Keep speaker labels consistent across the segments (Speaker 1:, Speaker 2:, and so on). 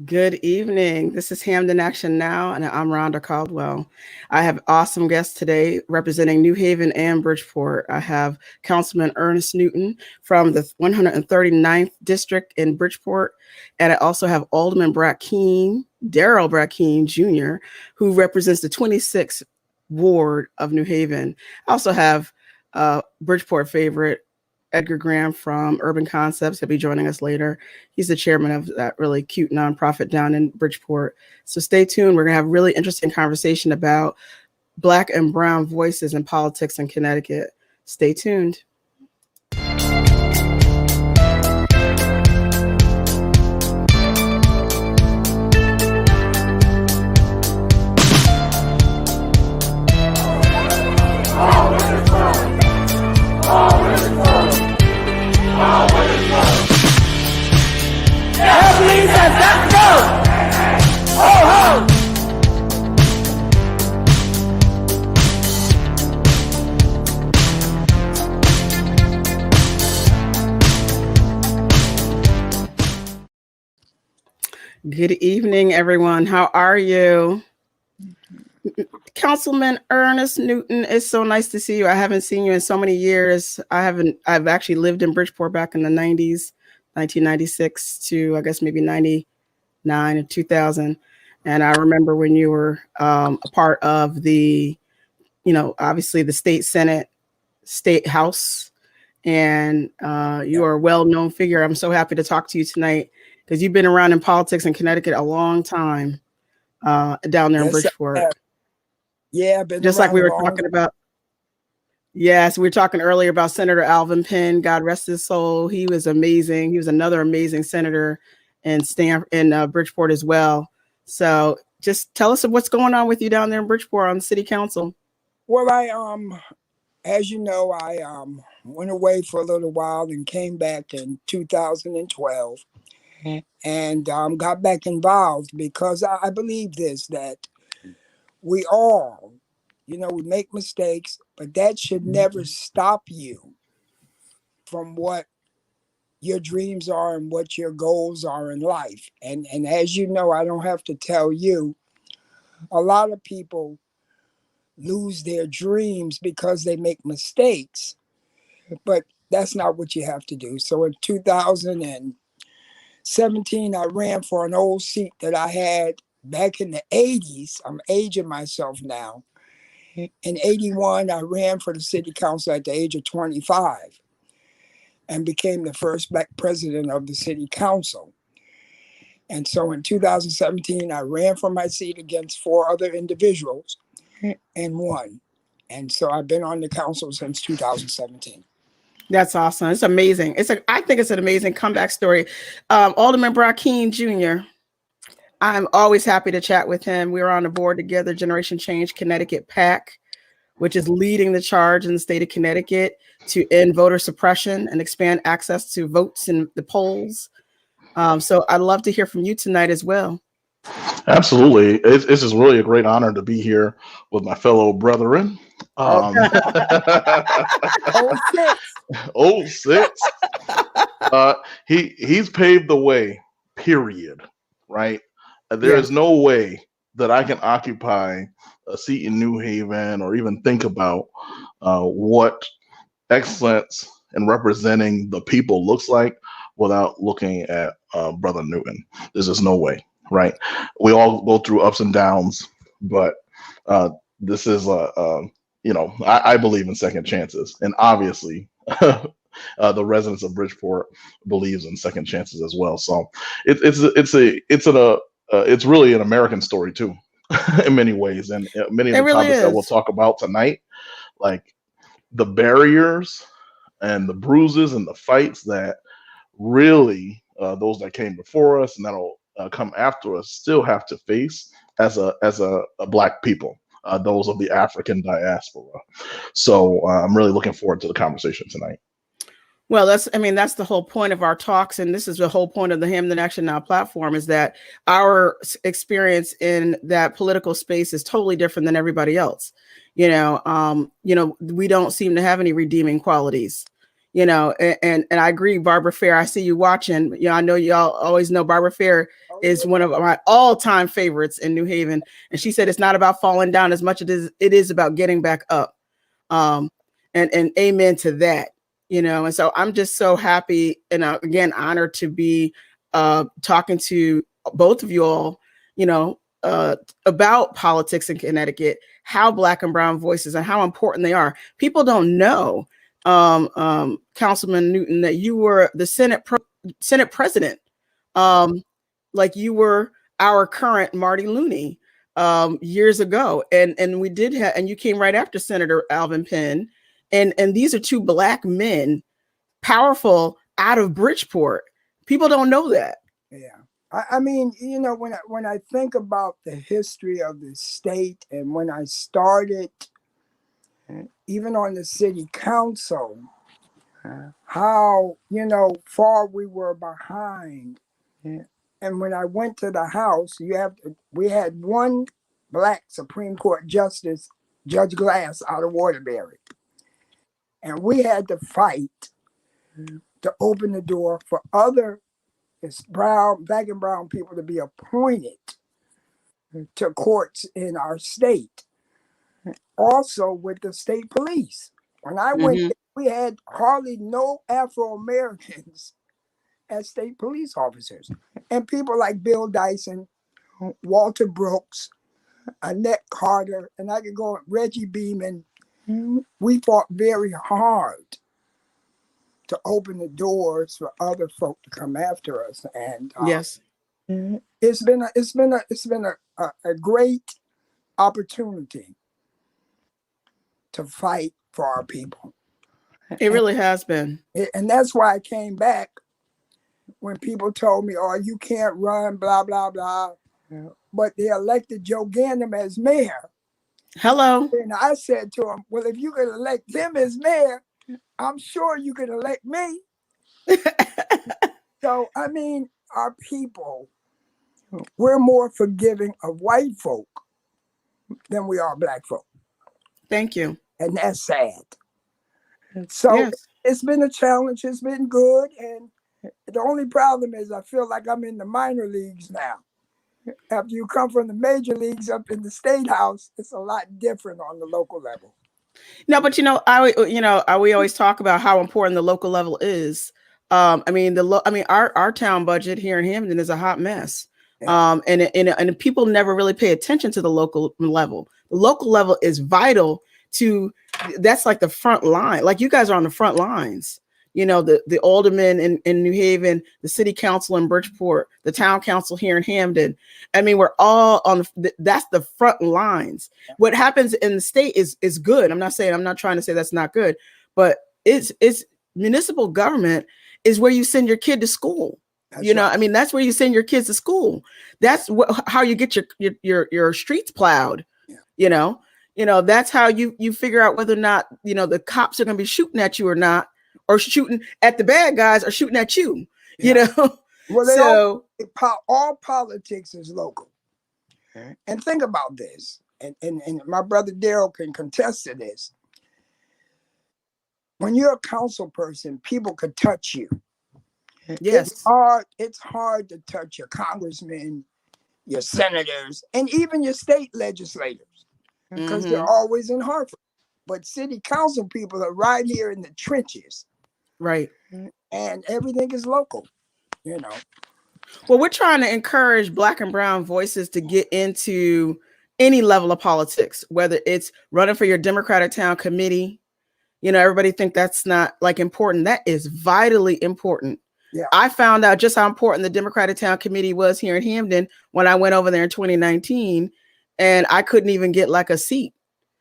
Speaker 1: Good evening. This is Hamden Action Now, and I'm Rhonda Caldwell. I have awesome guests today representing New Haven and Bridgeport. I have Councilman Ernest Newton from the 139th District in Bridgeport, and I also have Alderman Brackeen, Darryl Brackeen Jr., who represents the 26th Ward of New Haven. I also have Bridgeport favorite Edgar Graham from Urban Concepts. He'll be joining us later. He's the chairman of that really cute nonprofit down in Bridgeport. So stay tuned. We're going to have a really interesting conversation about Black and Brown voices in politics in Connecticut. Stay tuned.
Speaker 2: Let's go! Ho, ho!
Speaker 1: Good evening, everyone. How are you? Councilman Ernest Newton, it's so nice to see you. I haven't seen you in so many years. I've actually lived in Bridgeport back in the 90s, 1996 to I guess maybe 99 and 2000. And I remember when you were a part of the, obviously the state Senate, state house, and you are a well-known figure. I'm so happy to talk to you tonight because you've been around in politics in Connecticut a long time down there in Bridgeport.
Speaker 2: Yeah, been
Speaker 1: just like we were talking about. Yes, we were talking earlier about Senator Alvin Penn. God rest his soul. He was amazing. He was another amazing senator in Bridgeport as well. So just tell us what's going on with you down there in Bridgeport on the city council.
Speaker 2: Well, as you know, I went away for a little while and came back in 2012 and got back involved because I believe that we all, we make mistakes, but that should never stop you from what your dreams are and what your goals are in life. And as you know, I don't have to tell you, a lot of people lose their dreams because they make mistakes, but that's not what you have to do. So in 2017, I ran for an old seat that I had back in the 80s. I'm aging myself now. In 81, I ran for the city council at the age of 25 and became the first Black president of the city council. And so in 2017, I ran for my seat against 4 other individuals and won. And so I've been on the council since 2017.
Speaker 1: That's awesome. It's amazing. I think it's an amazing comeback story. Alderman Brackeen Jr., I'm always happy to chat with him. We were on the board together, Generation Change Connecticut PAC, which is leading the charge in the state of Connecticut to end voter suppression and expand access to votes in the polls. So I'd love to hear from you tonight as well.
Speaker 3: Absolutely. It's just really a great honor to be here with my fellow brethren. 06. He's paved the way, period. Right? There is no way that I can occupy a seat in New Haven or even think about what excellence in representing the people looks like without looking at Brother Newton. There's just no way, right? We all go through ups and downs, but this is I believe in second chances, and obviously the residents of Bridgeport believes in second chances as well. So it's really an American story too, in many ways, and many of the topics that we'll talk about tonight, like the barriers and the bruises and the fights that really those that came before us and that'll come after us still have to face as a Black people, those of the African diaspora. So I'm really looking forward to the conversation tonight.
Speaker 1: Well, that's the whole point of our talks. And this is the whole point of the Hamden Action Now platform, is that our experience in that political space is totally different than everybody else. We don't seem to have any redeeming qualities, and I agree. Barbara Fair, I see you watching. I know y'all always know Barbara Fair is one of my all-time favorites in New Haven. And she said it's not about falling down as much as it is about getting back up. And amen to that, you know. And so I'm just so happy and again honored to be talking to both of you all, you know, about politics in Connecticut, how Black and brown voices and how important they are. People don't know, Councilman Newton, that you were the Senate president, like you were our current Marty Looney years ago, and we did have, and you came right after Senator Alvin Penn, and these are two Black men, powerful, out of Bridgeport. People don't know that.
Speaker 2: Yeah. I mean, you know, when I think about the history of the state, and when I started even on the city council, how, you know, far we were behind. And when I went to the House, we had one Black Supreme Court Justice, Judge Glass, out of Waterbury. And we had to fight to open the door for other Black and brown people to be appointed to courts in our state. Also with the state police. When I went, we had hardly no Afro-Americans as state police officers. And people like Bill Dyson, Walter Brooks, Annette Carter, and I could go, Reggie Beeman. We fought very hard to open the doors for other folk to come after us. And
Speaker 1: yes,
Speaker 2: it's been a great opportunity to fight for our people.
Speaker 1: It really has been.
Speaker 2: And that's why I came back when people told me, oh, you can't run, blah, blah, blah. Yeah. But they elected Joe Gandam as mayor.
Speaker 1: Hello.
Speaker 2: And I said to him, well, if you could elect them as mayor, I'm sure you could elect me. So, I mean, our people, we're more forgiving of white folk than we are Black folk.
Speaker 1: Thank you.
Speaker 2: And that's sad. So yes. It's been a challenge. It's been good. And the only problem is I feel like I'm in the minor leagues now. After you come from the major leagues up in the state house, it's a lot different on the local level.
Speaker 1: No, but we always talk about how important the local level is. I mean, our town budget here in Hampden is a hot mess. Yeah. And people never really pay attention to the local level. The local level is vital to, that's like the front line. Like you guys are on the front lines. You know, the alderman in New Haven, the city council in Bridgeport, the town council here in Hampden. I mean, we're all on that's the front lines. What happens in the state is good. I'm not trying to say that's not good, but it's municipal government is where you send your kid to school. That's right. I mean, that's where you send your kids to school. That's how you get your streets plowed. Yeah. That's how you figure out whether or not, the cops are going to be shooting at you or not. Or shooting at the bad guys or shooting at you,
Speaker 2: Well, so all politics is local. Okay. And think about this, and my brother Darryl can contest to this. When you're a council person, people could touch you.
Speaker 1: Yes.
Speaker 2: It's hard to touch your congressmen, your senators, and even your state legislators, because they're always in Hartford. But city council people are right here in the trenches.
Speaker 1: Right.
Speaker 2: And everything is local,
Speaker 1: Well, we're trying to encourage Black and brown voices to get into any level of politics, whether it's running for your Democratic town committee. Everybody think that's not like important. That is vitally important. Yeah. I found out just how important the Democratic town committee was here in Hampden when I went over there in 2019, and I couldn't even get like a seat.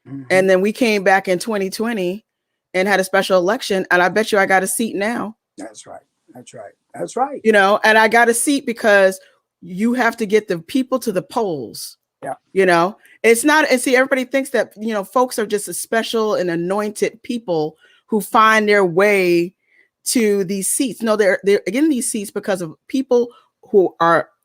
Speaker 1: Mm-hmm. And then we came back in 2020 and had a special election, and I bet you I got a seat now.
Speaker 2: That's right.
Speaker 1: And I got a seat because you have to get the people to the polls. Yeah. It's not, and see, everybody thinks that, folks are just a special and anointed people who find their way to these seats. No, they're in these seats because of people who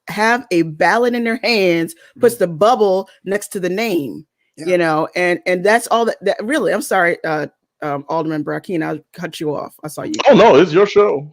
Speaker 1: have a ballot in their hands, puts the bubble next to the name. Yeah. And that's all that really, I'm sorry, Alderman Brackeen, I'll cut you off. I saw you.
Speaker 3: Oh no, it's your show.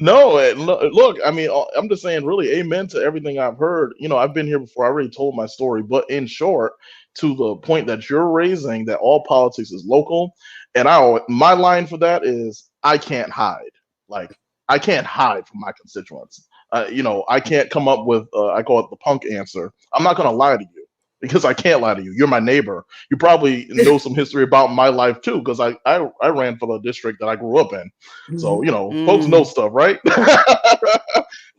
Speaker 3: No, look, I mean, I'm just saying, really, amen to everything I've heard. I've been here before. I already told my story, but in short, to the point that you're raising, that all politics is local, and my line for that is, I can't hide. Like, I can't hide from my constituents. I can't come up with, I call it the punk answer. I'm not going to lie to you because I can't lie to you. You're my neighbor. You probably know some history about my life too, because I ran for the district that I grew up in. So, folks know stuff, right?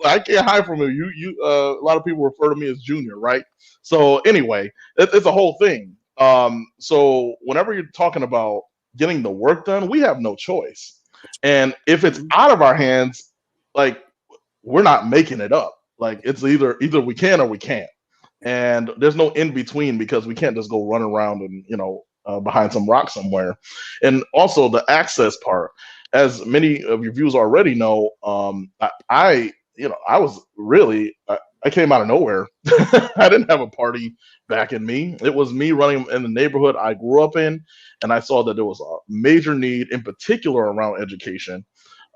Speaker 3: I can't hide from you. A lot of people refer to me as Junior, right? So anyway, it's a whole thing. So whenever you're talking about getting the work done, we have no choice. And if it's out of our hands, like, we're not making it up. Like, it's either we can or we can't. And there's no in between, because we can't just go run around and behind some rock somewhere. And also the access part, as many of your viewers already know, I was really, I came out of nowhere. I didn't have a party backing me. It was me running in the neighborhood I grew up in, and I saw that there was a major need, in particular around education,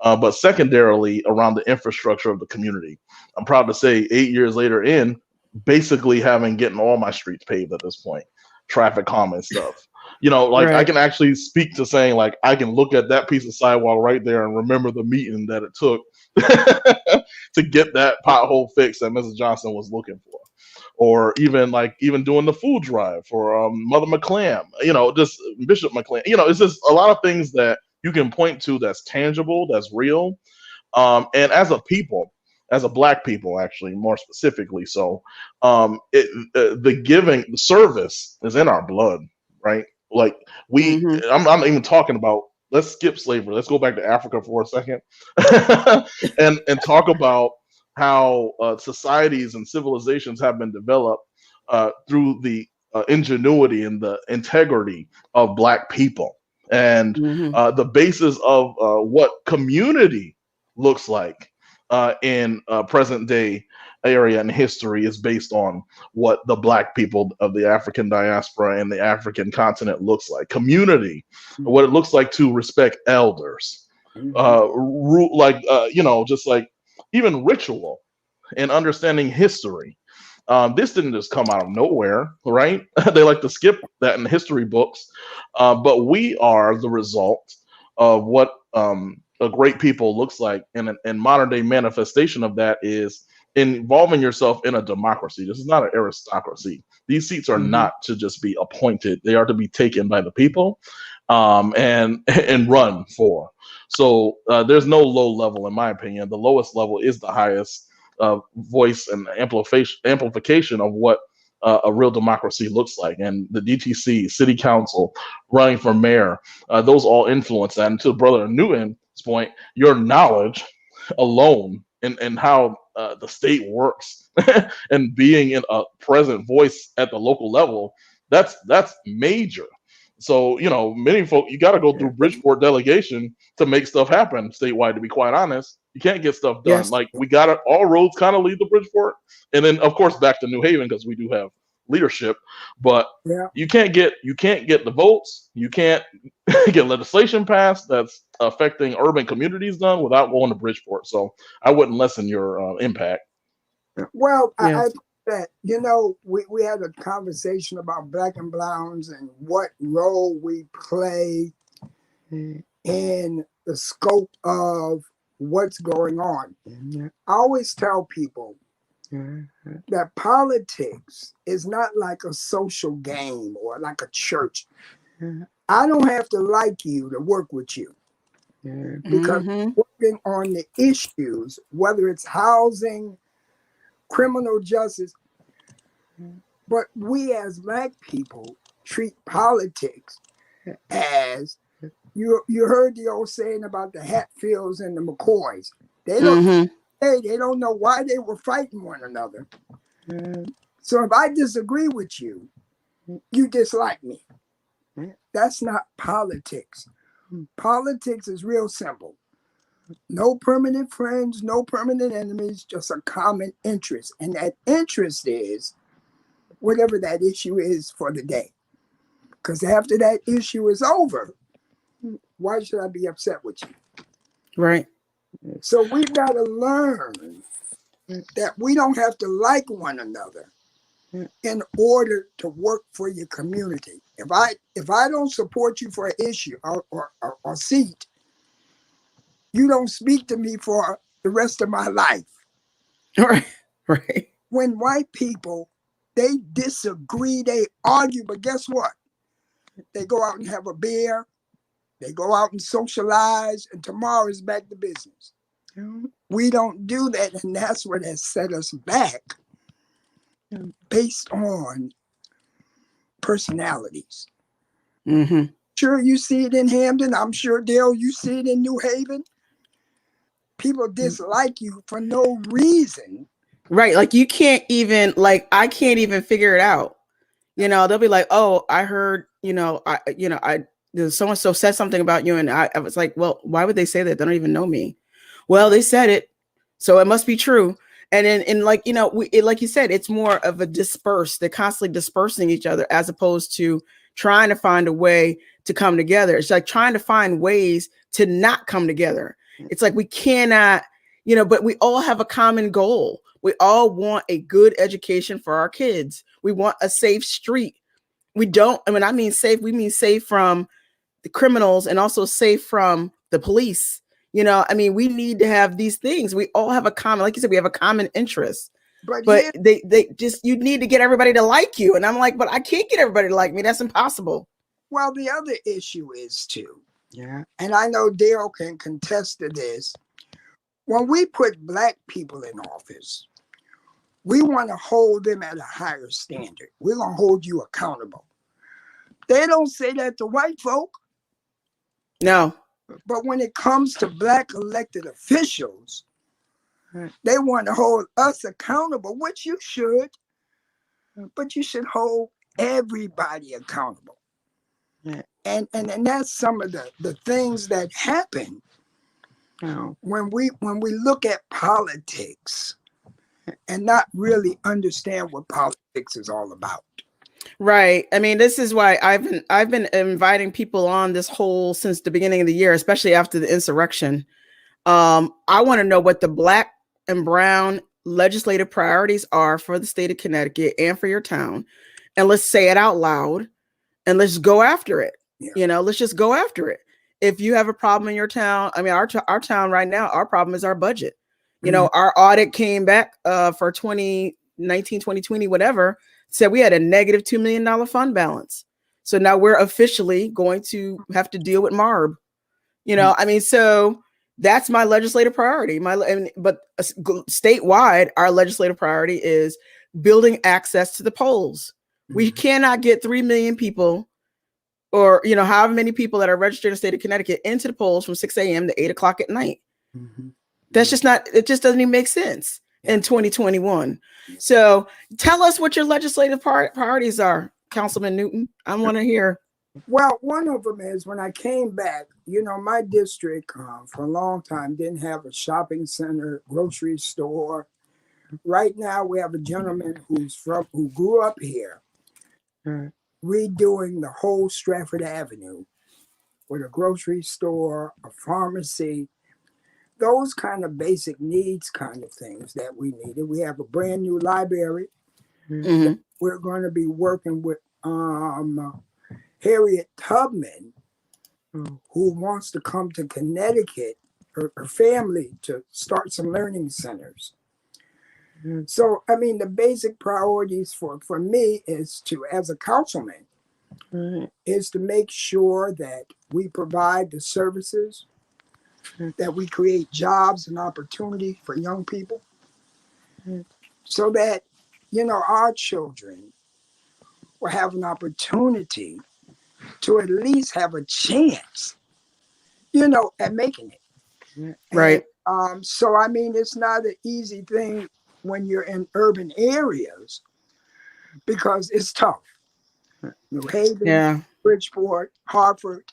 Speaker 3: but secondarily around the infrastructure of the community. I'm proud to say, 8 years later in, basically getting all my streets paved at this point, traffic calm and stuff. Like, I can actually speak to saying, like, I can look at that piece of sidewalk right there and remember the meeting that it took to get that pothole fixed that Mrs. Johnson was looking for. Or even doing the food drive for Mother McClam, just Bishop McClam. It's just a lot of things that you can point to that's tangible, that's real. And as a people, as a Black people, actually, more specifically, so the giving, the service is in our blood, right? Like, I'm not even talking about, let's skip slavery. Let's go back to Africa for a second and talk about how societies and civilizations have been developed through the ingenuity and the integrity of Black people. And the basis of what community looks like in present day area and history is based on what the Black people of the African diaspora and the African continent looks like. Community, what it looks like to respect elders, just like even ritual and understanding history. This didn't just come out of nowhere, right? They like to skip that in history books, but we are the result of what a great people looks like, and modern day manifestation of that is involving yourself in a democracy. This is not an aristocracy. These seats are not to just be appointed; they are to be taken by the people, and run for. So there's no low level, in my opinion. The lowest level is the highest voice and amplification of what a real democracy looks like. And the DTC, city council, running for mayor, those all influence that. And to Brother Newton's point, your knowledge alone and how the state works and being in a present voice at the local level, that's major. So, many folk, you got to go through Bridgeport delegation to make stuff happen statewide, to be quite honest. You can't get stuff done.
Speaker 1: Yes.
Speaker 3: Like, we got it, all roads kind of lead to Bridgeport. And then, of course, back to New Haven, because we do have leadership. But you can't get the votes. You can't get legislation passed that's affecting urban communities done without going to Bridgeport. So I wouldn't lessen your impact.
Speaker 2: Well, I think that, we had a conversation about Black and Browns and what role we play in the scope of what's going on. I always tell people that politics is not like a social game or like a church. I don't have to like you to work with you, because working on the issues, whether it's housing, criminal justice, but we as Black people treat politics as, you heard the old saying about the Hatfields and the McCoys. They don't know why they were fighting one another. So if I disagree with you, you dislike me. That's not politics. Politics is real simple. No permanent friends, no permanent enemies, just a common interest. And that interest is whatever that issue is for the day. Because after that issue is over, why should I be upset with you?
Speaker 1: Right.
Speaker 2: So we've got to learn that we don't have to like one another in order to work for your community. If I don't support you for an issue or seat, you don't speak to me for the rest of my life.
Speaker 1: Right. Right.
Speaker 2: When white people, they disagree, they argue, but guess what? They go out and have a beer, they go out and socialize, and tomorrow is back to business. We don't do that, and that's what has set us back based on personalities.
Speaker 1: Mm-hmm.
Speaker 2: Sure, you see it in Hampton. I'm sure, Darryl, you see it in New Haven. People dislike you for no reason.
Speaker 1: Right. Like you can't even, like, I can't even figure it out. You know, they'll be like, oh, I heard, so-and-so said something about you. And I was like, well, why would they say that? They don't even know me. Well, they said it, so it must be true. And then, like, like you said, it's more of a disperse. They're constantly dispersing each other as opposed to trying to find a way to come together. It's like trying to find ways to not come together. It's like we cannot, but we all have a common goal. We all want a good education for our kids. We want a safe street. We don't, I mean safe, we mean safe from the criminals and also safe from the police. We need to have these things. We all have a common, like you said, we have a common interest. But they just, you need to get everybody to like you. And I'm like, but I can't get everybody to like me. That's impossible.
Speaker 2: Well, the other issue is too, and I know Darryl can contest to this. When we put Black people in office, we want to hold them at a higher standard. We're going to hold you accountable. They don't say that to white folk.
Speaker 1: No.
Speaker 2: But when it comes to Black elected officials, they want to hold us accountable, which you should. But you should hold everybody accountable. And that's some of the things that happen when we look at politics and not really understand what politics is all about.
Speaker 1: Right. This is why I've been inviting people on this whole since the beginning of the year, especially after the insurrection. I want to know what the Black and brown legislative priorities are for the state of Connecticut and for your town. And let's say it out loud and let's go after it. Let's just go after it. If you have a problem in your town, our town right now, our problem is our budget. Our audit came back for 2019, 2020, whatever, said we had a negative $2 million fund balance. So now we're officially going to have to deal with MARB. So that's my legislative priority. But statewide, our legislative priority is building access to the polls. We cannot get 3 million people or, however many people that are registered in the state of Connecticut into the polls from 6 a.m. to 8 o'clock at night. That's just not, it just doesn't even make sense in 2021. So tell us what your legislative priorities are, Councilman Newton. I want to hear.
Speaker 2: Well, one of them is when I came back, my district for a long time didn't have a shopping center, grocery store. Right now, we have a gentleman who grew up here, redoing the whole Stratford Avenue with a grocery store, a pharmacy, those kind of basic needs kind of things that we needed. We have a brand new library. We're going to be working with Harriet Tubman, who wants to come to Connecticut, her family, to start some learning centers. So, the basic priorities for me is to, as a councilman, is to make sure that we provide the services, that we create jobs and opportunity for young people, so that, our children will have an opportunity to at least have a chance, at making it.
Speaker 1: Right.
Speaker 2: And, so, it's not an easy thing when you're in urban areas because it's tough. New Haven, Bridgeport, Hartford.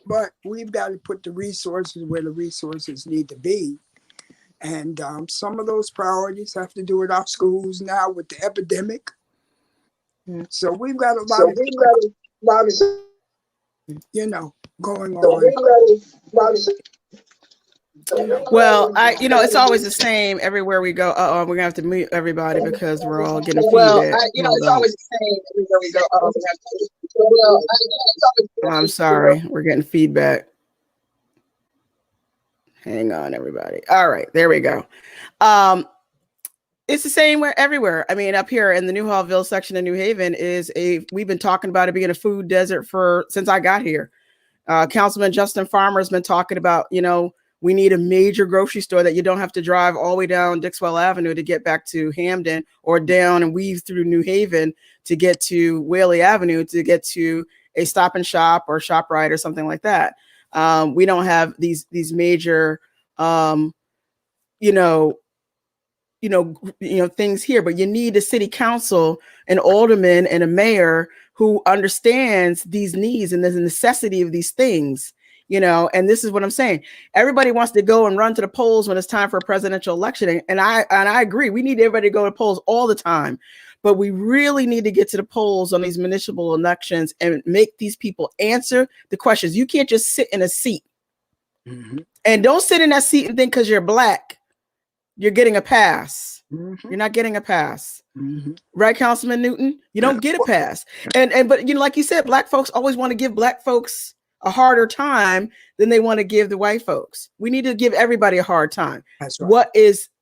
Speaker 2: But we've got to put the resources where the resources need to be. And some of those priorities have to do with our schools now with the epidemic. So we've got a lot of going on.
Speaker 1: Well, it's always the same everywhere we go. Oh, we're gonna have to mute everybody because we're all getting
Speaker 4: Well,
Speaker 1: feedback.
Speaker 4: it's always the same everywhere we go.
Speaker 1: I'm sorry, we're getting feedback. Hang on, everybody. All right, there we go. It's the same everywhere. I mean, up here in the New Hallville section of New Haven we've been talking about it being a food desert since I got here. Councilman Justin Farmer has been talking about, we need a major grocery store that you don't have to drive all the way down Dixwell Avenue to get back to Hamden, or down and weave through New Haven to get to Whaley Avenue to get to a Stop and Shop or ShopRite or something like that. We don't have these major, things here, but you need a city council, an alderman, and a mayor who understands these needs and the necessity of these things. And this is what I'm saying. Everybody wants to go and run to the polls when it's time for a presidential election. And I agree. We need everybody to go to polls all the time, but we really need to get to the polls on these municipal elections and make these people answer the questions. You can't just sit in a seat. Mm-hmm. And don't sit in that seat and think because you're Black, you're getting a pass. Mm-hmm. You're not getting a pass. Mm-hmm. Right, Councilman Newton? You don't get a pass. But like you said, Black folks always want to give Black folks a harder time than they want to give the white folks. We need to give everybody a hard time. That's right.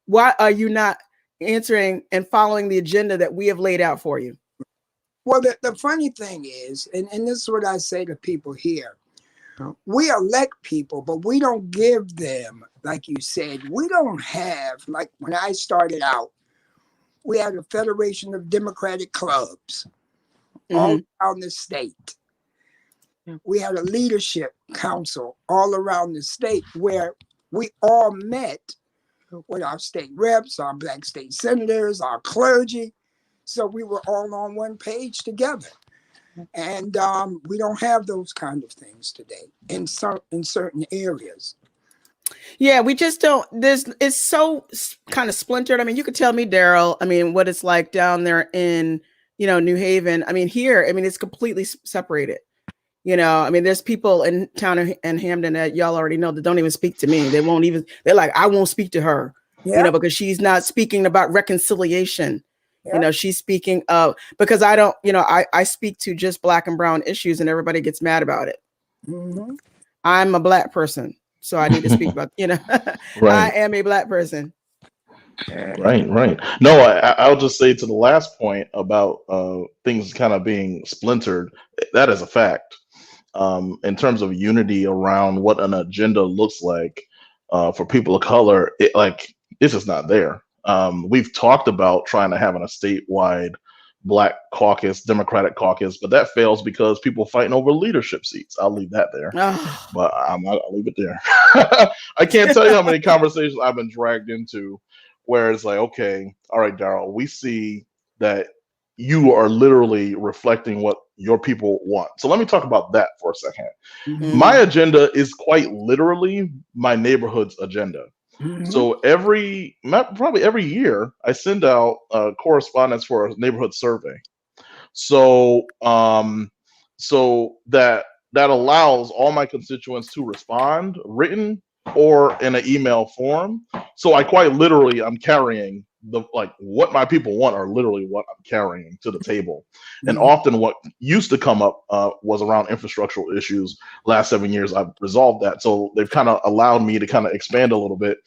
Speaker 1: Why are you not answering and following the agenda that we have laid out for you?
Speaker 2: Well, the funny thing is, and this is what I say to people here, we elect people, but we don't give them, like you said, we don't have, like when I started out, we had a Federation of Democratic Clubs all around the state. We had a leadership council all around the state where we all met with our state reps, our Black state senators, our clergy. So we were all on one page together. And we don't have those kind of things today in certain areas.
Speaker 1: Yeah, we just don't. It's so kind of splintered. I mean, you could tell me, Darryl, what it's like down there in, New Haven. Here, it's completely separated. There's people in town in Hamden that y'all already know that don't even speak to me. They're like, I won't speak to her, because she's not speaking about reconciliation. Yeah. She's speaking of, because I don't, I speak to just Black and brown issues and everybody gets mad about it. Mm-hmm. I'm a Black person, so I need to speak about, right. I am a Black person.
Speaker 3: Right. No, I'll just say to the last point about things kind of being splintered, that is a fact. In terms of unity around what an agenda looks like for people of color, this is not there. We've talked about trying to have a statewide Black caucus, Democratic caucus, but that fails because people fighting over leadership seats. I'll leave that there, but I'll leave it there. I can't tell you how many conversations I've been dragged into where it's like, okay, all right, Darryl, we see that you are literally reflecting what your people want. So let me talk about that for a second. Mm-hmm. My agenda is quite literally my neighborhood's agenda. Mm-hmm. So probably every year, I send out correspondence for a neighborhood survey. So that allows all my constituents to respond written or in an email form. So I quite literally, I'm carrying what my people want are literally what I'm carrying to the table. Mm-hmm. And often what used to come up was around infrastructural issues. Last 7 years, I've resolved that. So they've kind of allowed me to kind of expand a little bit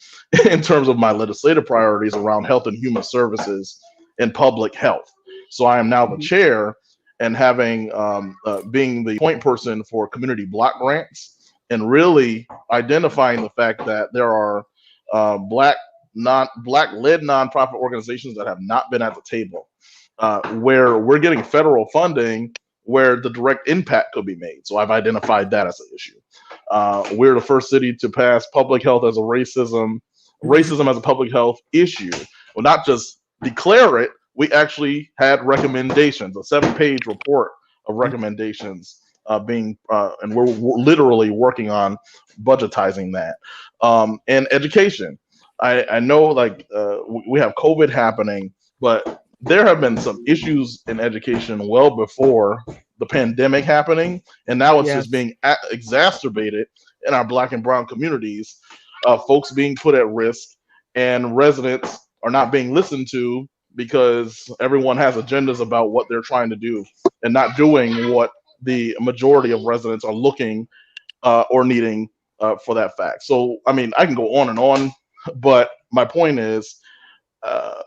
Speaker 3: in terms of my legislative priorities around health and human services and public health. So I am now the chair and having being the point person for community block grants and really identifying the fact that there are Black-led nonprofit organizations that have not been at the table, where we're getting federal funding where the direct impact could be made. So I've identified that as an issue. We're the first city to pass public health as a racism as a public health issue. Well, not just declare it, we actually had recommendations, a 7-page report of recommendations and we're literally working on budgetizing that. And education. I know we have COVID happening, but there have been some issues in education well before the pandemic happening. And now it's just being exacerbated in our Black and brown communities. folks being put at risk, and residents are not being listened to because everyone has agendas about what they're trying to do and not doing what the majority of residents are looking or needing for that fact. So, I mean, I can go on, but my point is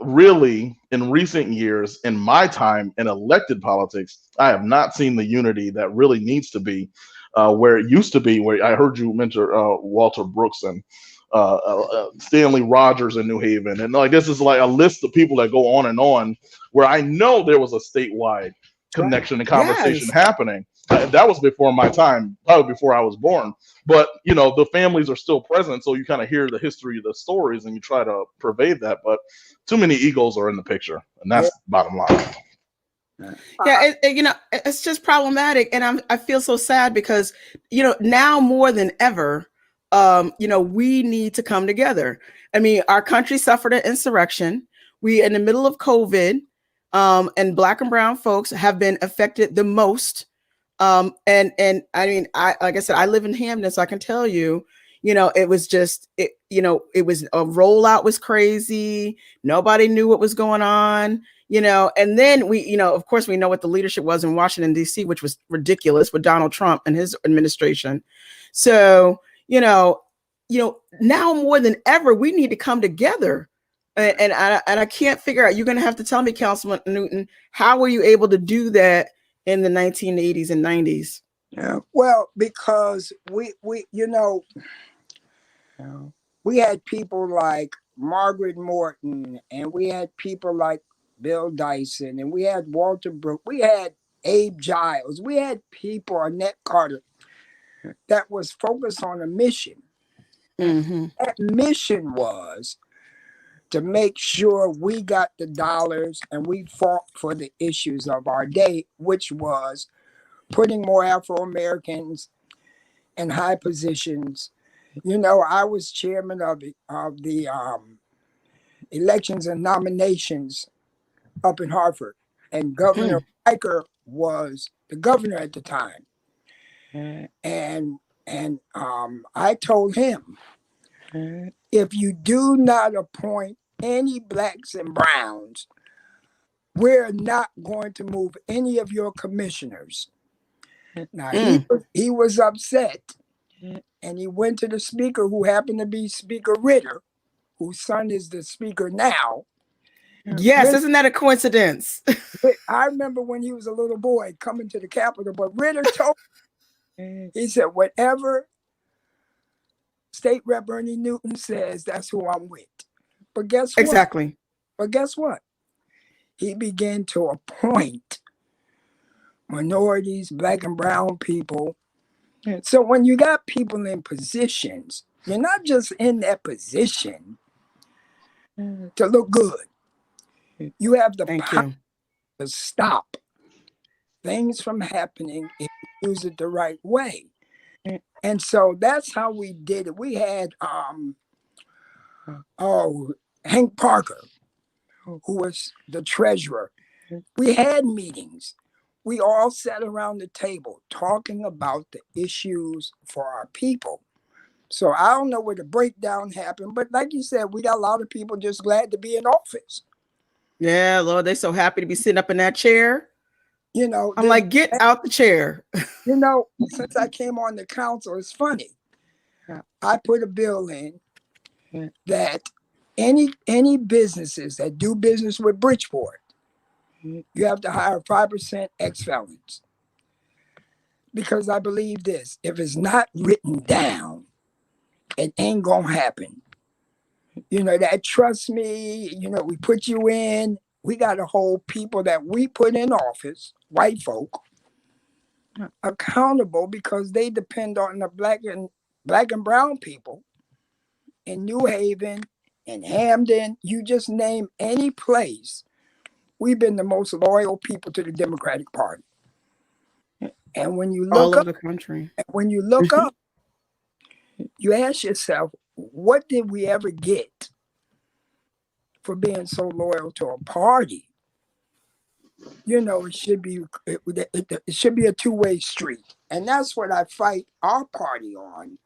Speaker 3: really, in recent years, in my time in elected politics, I have not seen the unity that really needs to be where it used to be. Where I heard you mention Walter Brooks and Stanley Rogers in New Haven, and like this is like a list of people that go on, where I know there was a statewide connection and conversation
Speaker 1: Yes.
Speaker 3: happening. That was before my time, probably before I was born. But the families are still present, so you kind of hear the history, the stories, and you try to pervade that. But too many egos are in the picture, and that's bottom line.
Speaker 1: Yeah, it's just problematic, and I feel so sad because now more than ever, we need to come together. I mean, our country suffered an insurrection. We in the middle of COVID, and Black and brown folks have been affected the most. And I mean, like I said, I live in Hamden, so I can tell you, it was just it was a rollout was crazy. Nobody knew what was going on. And then we, of course, we know what the leadership was in Washington, D.C., which was ridiculous with Donald Trump and his administration. So, now more than ever, we need to come together. And I can't figure out, you're going to have to tell me, Councilman Newton, how were you able to do that in the 1980s and 90s?
Speaker 2: Yeah, well, because we had people like Margaret Morton, and we had people like Bill Dyson, and we had Walter Brooks, we had Abe Giles, we had people, Annette Carter, that was focused on a mission.
Speaker 1: Mm-hmm.
Speaker 2: That mission was to make sure we got the dollars and we fought for the issues of our day, which was putting more Afro-Americans in high positions. I was chairman of the elections and nominations up in Hartford, and Governor Riker was the governor at the time. And I told him, if you do not appoint any blacks and browns, we're not going to move any of your commissioners. Now, he was upset, and he went to the speaker, who happened to be Speaker Ritter, whose son is the speaker now.
Speaker 1: Yes, isn't that a coincidence?
Speaker 2: I remember when he was a little boy coming to the Capitol, but Ritter told me, he said, whatever State Rep Ernie Newton says, that's who I'm with. But guess what?
Speaker 1: Exactly.
Speaker 2: But guess what? He began to appoint minorities, black and brown people. So when you got people in positions, you're not just in that position to look good. You have the power to stop things from happening if you use it the right way. And so that's how we did it. We had Hank Parker, who was the treasurer. We had meetings. We all sat around the table talking about the issues for our people. So I don't know where the breakdown happened, but like you said, we got a lot of people just glad to be in office.
Speaker 1: Yeah, Lord, they're so happy to be sitting up in that chair. I'm like, get out the chair.
Speaker 2: Since I came on the council, it's funny. I put a bill in that any businesses that do business with Bridgeport, you have to hire 5% ex-felons. Because I believe this, if it's not written down, it ain't gonna happen. That trust me, we put you in, we got to hold people that we put in office, white folk, accountable, because they depend on the black and brown people in New Haven, in Hamden, you just name any place. We've been the most loyal people to the Democratic Party. And when you look
Speaker 1: all over the country,
Speaker 2: you ask yourself, what did we ever get for being so loyal to a party? It should be a two-way street. And that's what I fight our party on.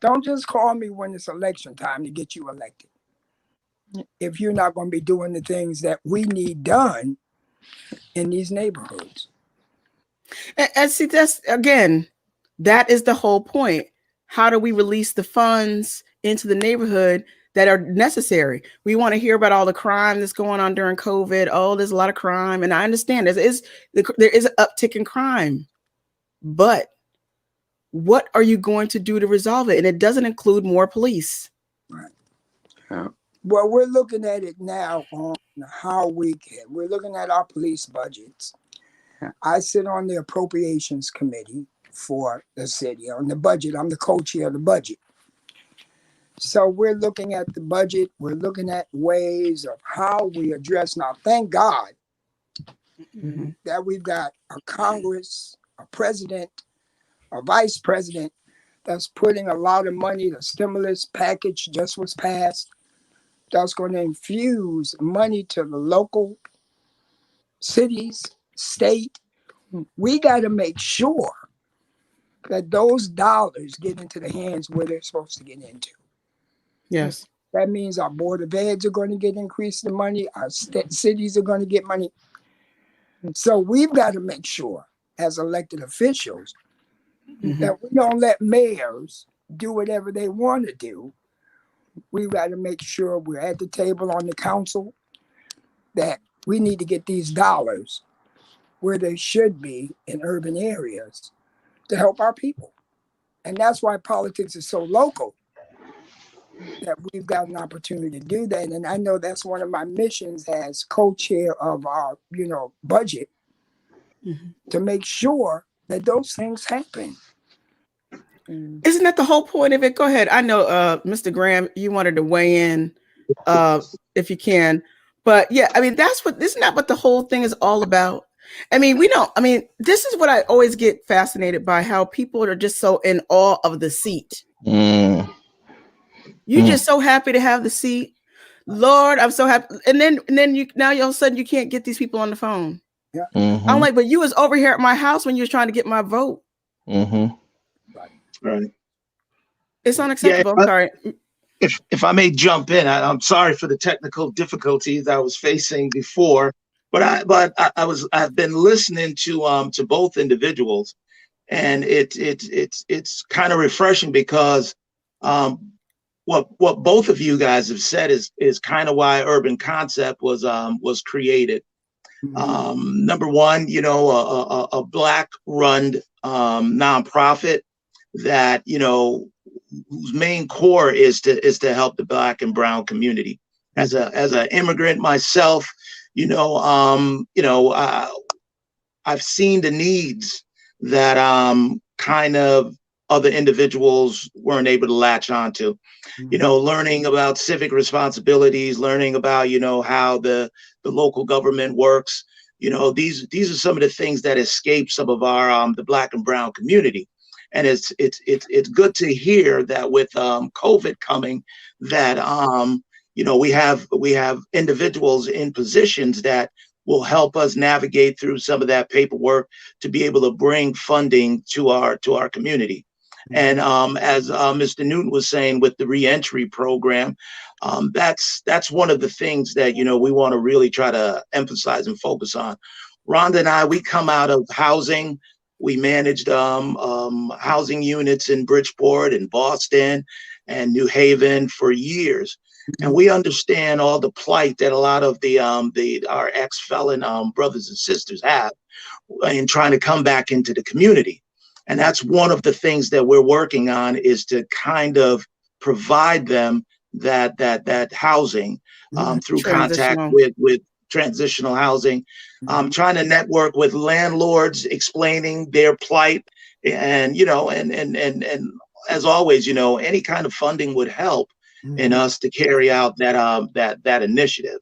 Speaker 2: Don't just call me when it's election time to get you elected. If you're not going to be doing the things that we need done in these neighborhoods.
Speaker 1: And see, that's again, that is the whole point. How do we release the funds into the neighborhood that are necessary? We want to hear about all the crime that's going on during COVID. Oh, there's a lot of crime. And I understand there is an uptick in crime. But what are you going to do to resolve it? And it doesn't include more police.
Speaker 2: Right. Yeah. Well, we're looking at it now on how we're looking at our police budgets. I sit on the appropriations committee for the city on the budget. I'm the co-chair of the budget. So we're looking at the budget. We're looking at ways of how we address. Now, thank God that we've got a Congress, a president, a vice president that's putting a lot of money. The stimulus package just was passed. That's going to infuse money to the local cities, state. We got to make sure that those dollars get into the hands where they're supposed to get into.
Speaker 1: Yes.
Speaker 2: That means our Board of Eds are going to get increased the money. Our cities are going to get money. So we've got to make sure as elected officials that we don't let mayors do whatever they want to do. We've got to make sure we're at the table on the council that we need to get these dollars where they should be in urban areas to help our people. And that's why politics is so local, that we've got an opportunity to do that. And I know that's one of my missions as co-chair of our, budget, to make sure that those things happen.
Speaker 1: Isn't that the whole point of it? Go ahead. I know, Mr. Graham, you wanted to weigh in if you can. But yeah, I mean, isn't that what the whole thing is all about? I mean, this is what I always get fascinated by, how people are just so in awe of the seat. You're just so happy to have the seat. Lord, I'm so happy. And then now all of a sudden you can't get these people on the phone.
Speaker 2: Yeah.
Speaker 1: I'm like, but you was over here at my house when you was trying to get my vote.
Speaker 5: Right.
Speaker 1: It's unacceptable.
Speaker 5: Yeah,
Speaker 1: I'm sorry.
Speaker 5: If I may jump in, I'm sorry for the technical difficulties I was facing before, but I've been listening to both individuals, and it's kind of refreshing because what both of you guys have said is kind of why Urban Concept was created. Number one, a Black run nonprofit that whose main core is to help the Black and Brown community. As an immigrant myself, I've seen the needs that kind of other individuals weren't able to latch onto. Learning about civic responsibilities, learning about how the local government works. These are some of the things that escape some of our the Black and Brown community. And it's good to hear that with COVID coming, that we have individuals in positions that will help us navigate through some of that paperwork to be able to bring funding to our community. And as Mr. Newton was saying with the reentry program, that's one of the things that we want to really try to emphasize and focus on. Rhonda and I, we come out of housing. We managed housing units in Bridgeport and Boston and New Haven for years, and we understand all the plight that a lot of our ex-felon brothers and sisters have in trying to come back into the community. And that's one of the things that we're working on, is to kind of provide them that housing through contact with transitional housing. Trying to network with landlords, explaining their plight, and and as always, any kind of funding would help in us to carry out that initiative.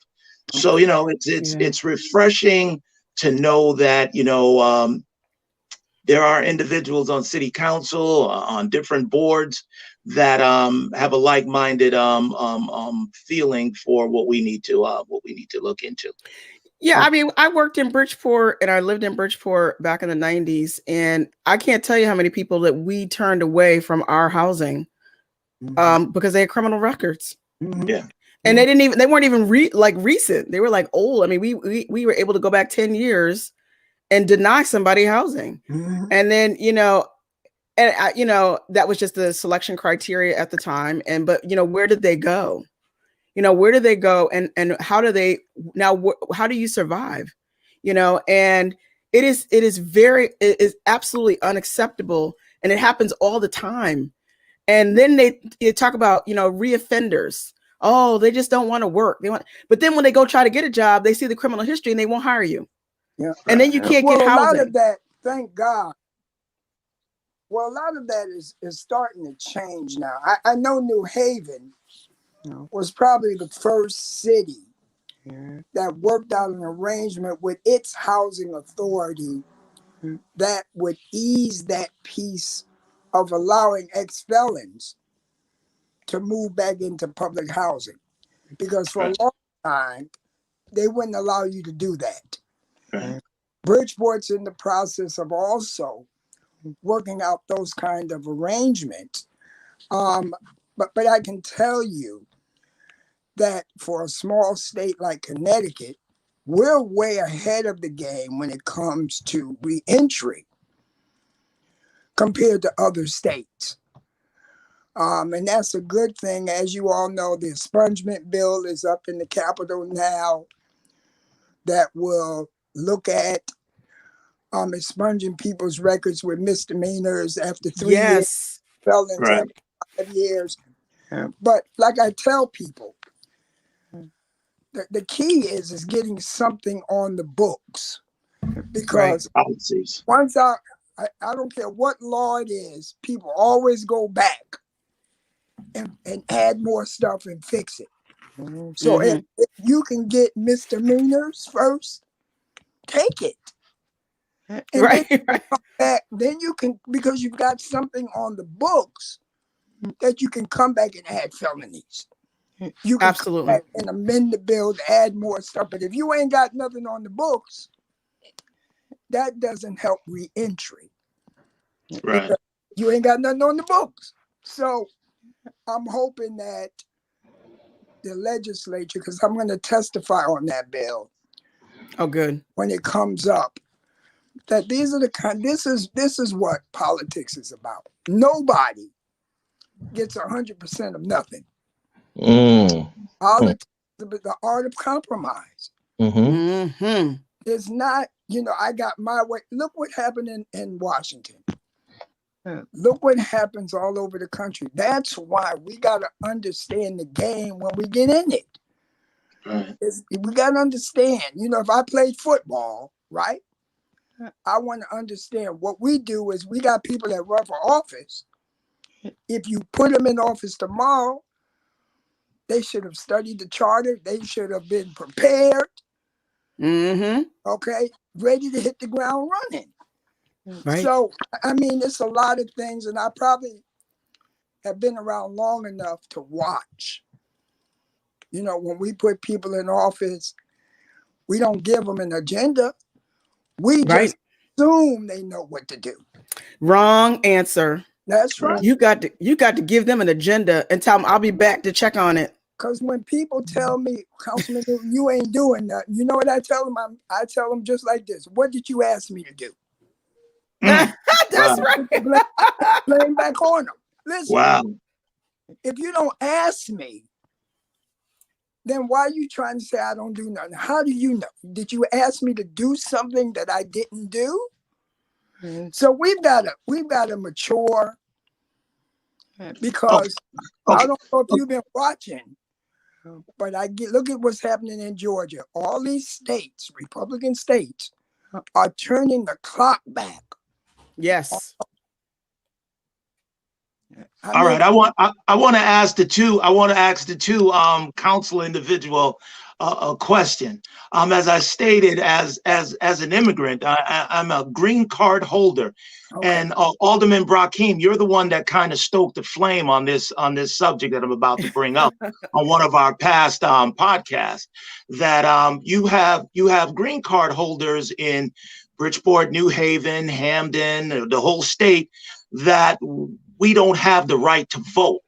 Speaker 5: So it's refreshing to know that there are individuals on city council, on different boards, that have a like-minded feeling for what we need to look into.
Speaker 1: Yeah, I mean, I worked in Bridgeport and I lived in Bridgeport back in the 90s, and I can't tell you how many people that we turned away from our housing because they had criminal records.
Speaker 5: Yeah.
Speaker 1: And they weren't even recent. They were like old. I mean, we were able to go back 10 years and deny somebody housing. And then, that was just the selection criteria at the time. But where did they go? Where do they go? And how do they now, how do you survive? And it is absolutely unacceptable. And it happens all the time. And then they talk about, reoffenders. Oh, they just don't want to work. But then when they go try to get a job, they see the criminal history and they won't hire you.
Speaker 2: Yeah.
Speaker 1: And then you can't get housing.
Speaker 2: A lot of that, thank God. Well, a lot of that is starting to change now. I know New Haven was probably the first city that worked out an arrangement with its housing authority that would ease that piece of allowing ex-felons to move back into public housing. Because for a long time, they wouldn't allow you to do that.
Speaker 5: Right.
Speaker 2: Bridgeport's in the process of also working out those kind of arrangements. But I can tell you that for a small state like Connecticut, we're way ahead of the game when it comes to reentry compared to other states. And that's a good thing. As you all know, the expungement bill is up in the Capitol now that will look at expunging people's records with misdemeanors after 3 years, felons after 5 years. But like I tell people, the key is getting something on the books, because once I don't care what law it is, people always go back and add more stuff and fix it. So if you can get misdemeanors first, take it. And then you can, because you've got something on the books that you can come back and add felonies. You can
Speaker 1: absolutely
Speaker 2: and amend the bill to add more stuff. But if you ain't got nothing on the books, that doesn't help reentry.
Speaker 5: Right.
Speaker 2: You ain't got nothing on the books. So I'm hoping that the legislature, because I'm going to testify on that bill.
Speaker 1: Oh, good.
Speaker 2: When it comes up, that these are the kind. This is what politics is about. Nobody gets 100% of nothing. Politics is the art of compromise. It's not, I got my way. Look what happened in Washington. Look what happens all over the country. That's why we got to understand the game when we get in it. We got to understand, if I played football, right? I want to understand what we do is we got people that run for office. If you put them in office tomorrow, they should have studied the charter. They should have been prepared. Okay, ready to hit the ground running. Right. So, I mean, it's a lot of things, and I probably have been around long enough to watch. When we put people in office, we don't give them an agenda. We just assume they know what to do. Wrong
Speaker 1: answer.
Speaker 2: That's right.
Speaker 1: You got to give them an agenda and tell them I'll be back to check on it.
Speaker 2: Because when people tell me, Councilman, you ain't doing nothing, you know what I tell them? I tell them just like this. What did you ask me to do?
Speaker 1: That's right.
Speaker 2: Blame back on them. Listen,
Speaker 5: wow.
Speaker 2: If you don't ask me, then why are you trying to say I don't do nothing? How do you know? Did you ask me to do something that I didn't do? So we've got to mature, because I don't know if you've been watching, but look at what's happening in Georgia. All these states, Republican states, are turning the clock back.
Speaker 1: Yes.
Speaker 5: All right. I want to ask the two council individual a question. As I stated, as an immigrant, I'm a green card holder. Okay. And Alderman Brackeen, you're the one that kind of stoked the flame on this subject that I'm about to bring up on one of our past podcasts. That you have green card holders in Bridgeport, New Haven, Hamden, the whole state, that we don't have the right to vote.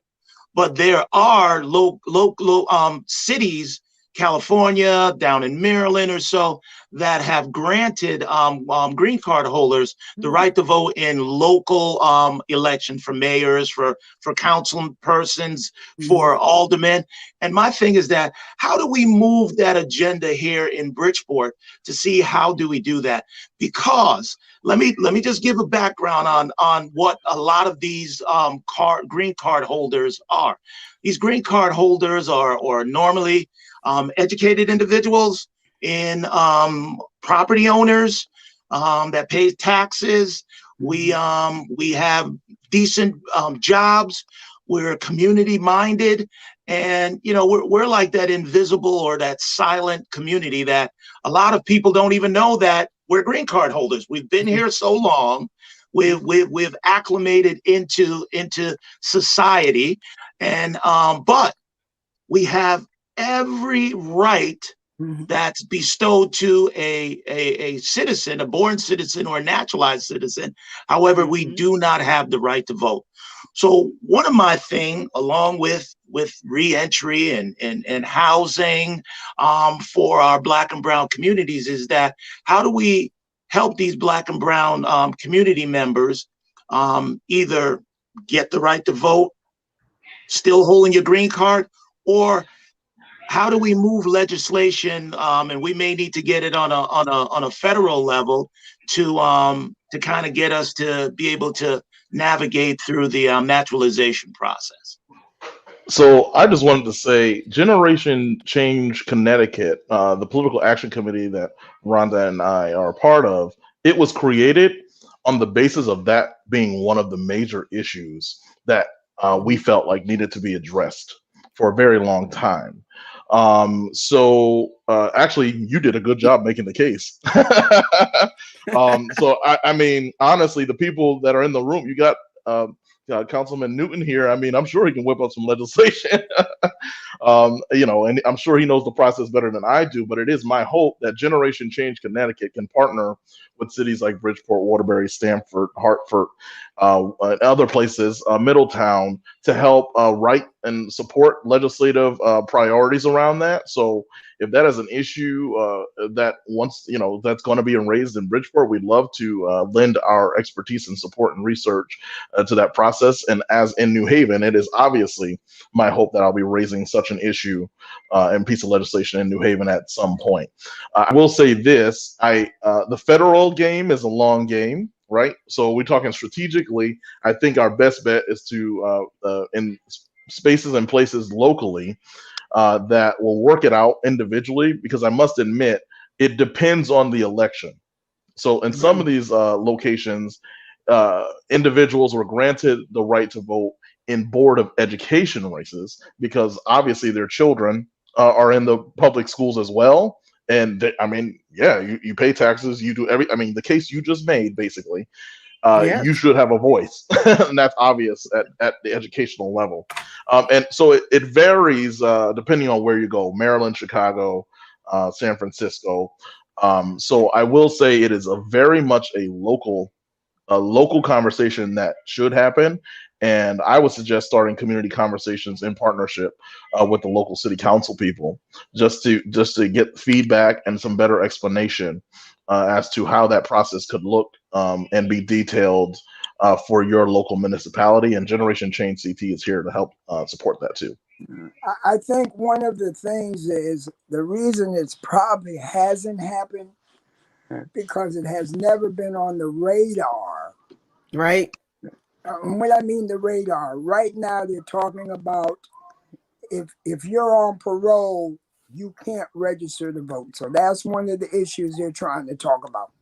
Speaker 5: but there are local cities, California, down in Maryland or so, that have granted green card holders the right to vote in local election for mayors, for council persons, for aldermen. And my thing is that, how do we move that agenda here in Bridgeport to see how do we do that? Because let me just give a background on what a lot of these green card holders are. These green card holders are normally educated individuals in property owners that pay taxes. We have decent jobs. We're community minded, and we're like that invisible or that silent community that a lot of people don't even know that we're green card holders. We've been here so long. We've acclimated into society, and but we have every right that's bestowed to a citizen, a born citizen or a naturalized citizen. However, we do not have the right to vote. So one of my thing, along with reentry and housing for our Black and brown communities, is that how do we help these Black and brown community members either get the right to vote, still holding your green card, or how do we move legislation, and we may need to get it on a federal level to kind of get us to be able to navigate through the naturalization process?
Speaker 3: So I just wanted to say, Generation Change Connecticut, the political action committee that Rhonda and I are a part of, it was created on the basis of that being one of the major issues that we felt like needed to be addressed for a very long time. So actually, you did a good job making the case. So I mean, honestly, the people that are in the room, you got Councilman Newton here. I mean, I'm sure he can whip up some legislation. And I'm sure he knows the process better than I do. But it is my hope that Generation Change Connecticut can partner with cities like Bridgeport, Waterbury, Stamford, Hartford, and other places, Middletown, to help write and support legislative priorities around that. So if that is an issue that once that's going to be raised in Bridgeport, we'd love to lend our expertise and support and research to that process. And as in New Haven, it is obviously my hope that I'll be raising such an issue and piece of legislation in New Haven at some point. I will say this: the federal game is a long game, right? So we're talking strategically. I think our best bet is to in spaces and places locally that will work it out individually, because I must admit it depends on the election. So in some of these locations, individuals were granted the right to vote in Board of Education races because obviously their children are in the public schools as well. And you pay taxes, you do the case you just made, basically, you should have a voice. And that's obvious at the educational level. And so it varies depending on where you go: Maryland, Chicago, San Francisco. So I will say it is very much a local conversation that should happen. And I would suggest starting community conversations in partnership with the local city council people, just to get feedback and some better explanation as to how that process could look and be detailed for your local municipality. And Generation Change CT is here to help support that too.
Speaker 2: I think one of the things is the reason it's probably hasn't happened because it has never been on the radar.
Speaker 1: Right.
Speaker 2: When I mean the radar, right now they're talking about if you're on parole, you can't register to vote. So that's one of the issues they're trying to talk about.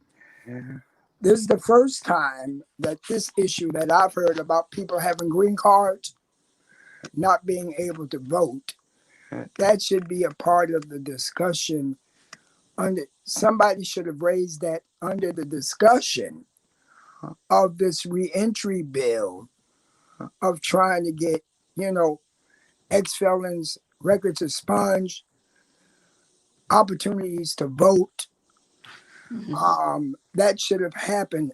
Speaker 2: This is the first time that this issue that I've heard about people having green cards, not being able to vote, that should be a part of the discussion. Somebody should have raised that under the discussion of this reentry bill of trying to get, ex-felons records expunged, opportunities to vote. That should have happened.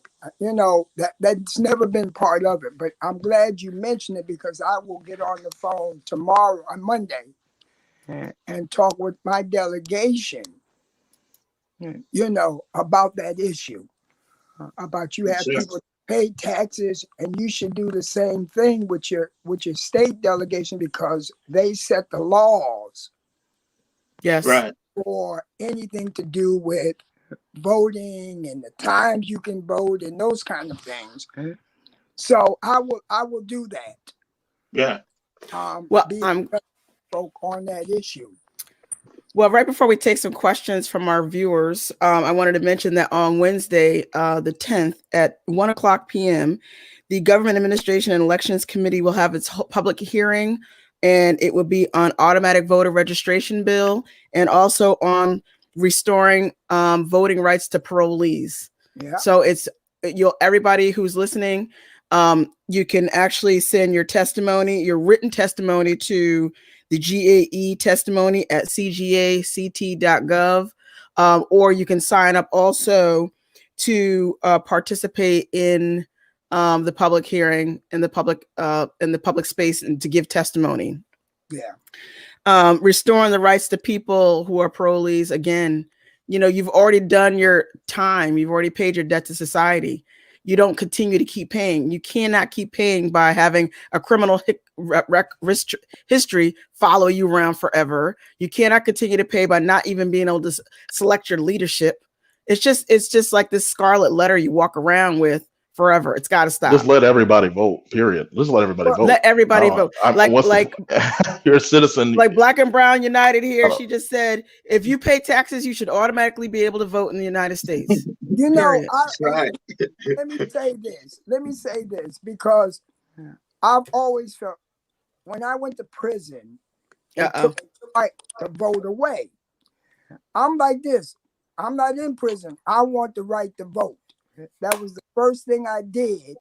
Speaker 2: That's never been part of it. But I'm glad you mentioned it, because I will get on the phone tomorrow, on Monday, and talk with my delegation, about that issue. About you have people pay taxes, and you should do the same thing with your state delegation, because they set the laws.
Speaker 1: Yes.
Speaker 5: Right.
Speaker 2: For anything to do with voting and the times you can vote and those kind of things. So I will do that.
Speaker 5: Yeah.
Speaker 2: Spoke on that issue.
Speaker 1: Well, right before we take some questions from our viewers, I wanted to mention that on Wednesday, the 10th at 1:00 p.m., the Government Administration and Elections Committee will have its public hearing, and it will be on automatic voter registration bill and also on restoring voting rights to parolees.
Speaker 2: Yeah.
Speaker 1: So everybody who's listening, you can actually send your testimony, your written testimony, to the GAE testimony at cgact.gov, or you can sign up also to participate in the public hearing in the public space and to give testimony.
Speaker 2: Yeah.
Speaker 1: Restoring the rights to people who are parolees. Again, you've already done your time. You've already paid your debt to society. You don't continue to keep paying. You cannot keep paying by having a criminal history follow you around forever. You cannot continue to pay by not even being able to select your leadership. It's just like this scarlet letter you walk around with forever. It's got to stop.
Speaker 3: Just let everybody vote. Period. Just let everybody vote.
Speaker 1: Let everybody vote.
Speaker 3: You're a citizen.
Speaker 1: Like Black and Brown United here. She just said, if you pay taxes, you should automatically be able to vote in the United States.
Speaker 5: Right.
Speaker 2: Let me say this, because I've always felt, when I went to prison, they took the right to vote away. I'm like this. I'm not in prison. I want the right to vote. That was the first thing I did.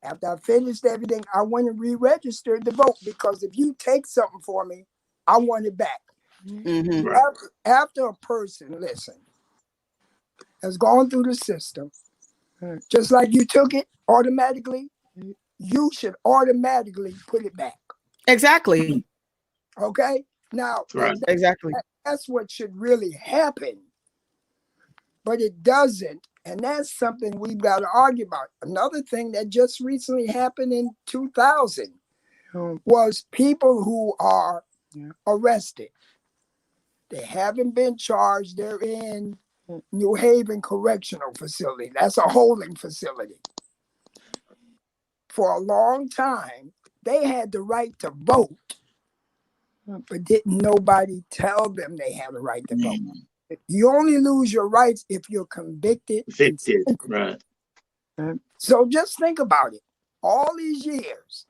Speaker 2: After I finished everything, I went and re-registered to vote, because if you take something for me, I want it back.
Speaker 1: Mm-hmm.
Speaker 2: After a person, has gone through the system, just like you took it automatically, you should automatically put it back.
Speaker 1: Exactly.
Speaker 2: Okay? Now,
Speaker 1: exactly.
Speaker 2: That's what should really happen. But it doesn't. And that's something we've got to argue about. Another thing that just recently happened in 2000 was people who are arrested. They haven't been charged. They're in New Haven Correctional Facility. That's a holding facility. For a long time, they had the right to vote, but didn't nobody tell them they had a right to vote. You only lose your rights if you're convicted.
Speaker 5: Right.
Speaker 2: So just think about it. All these years,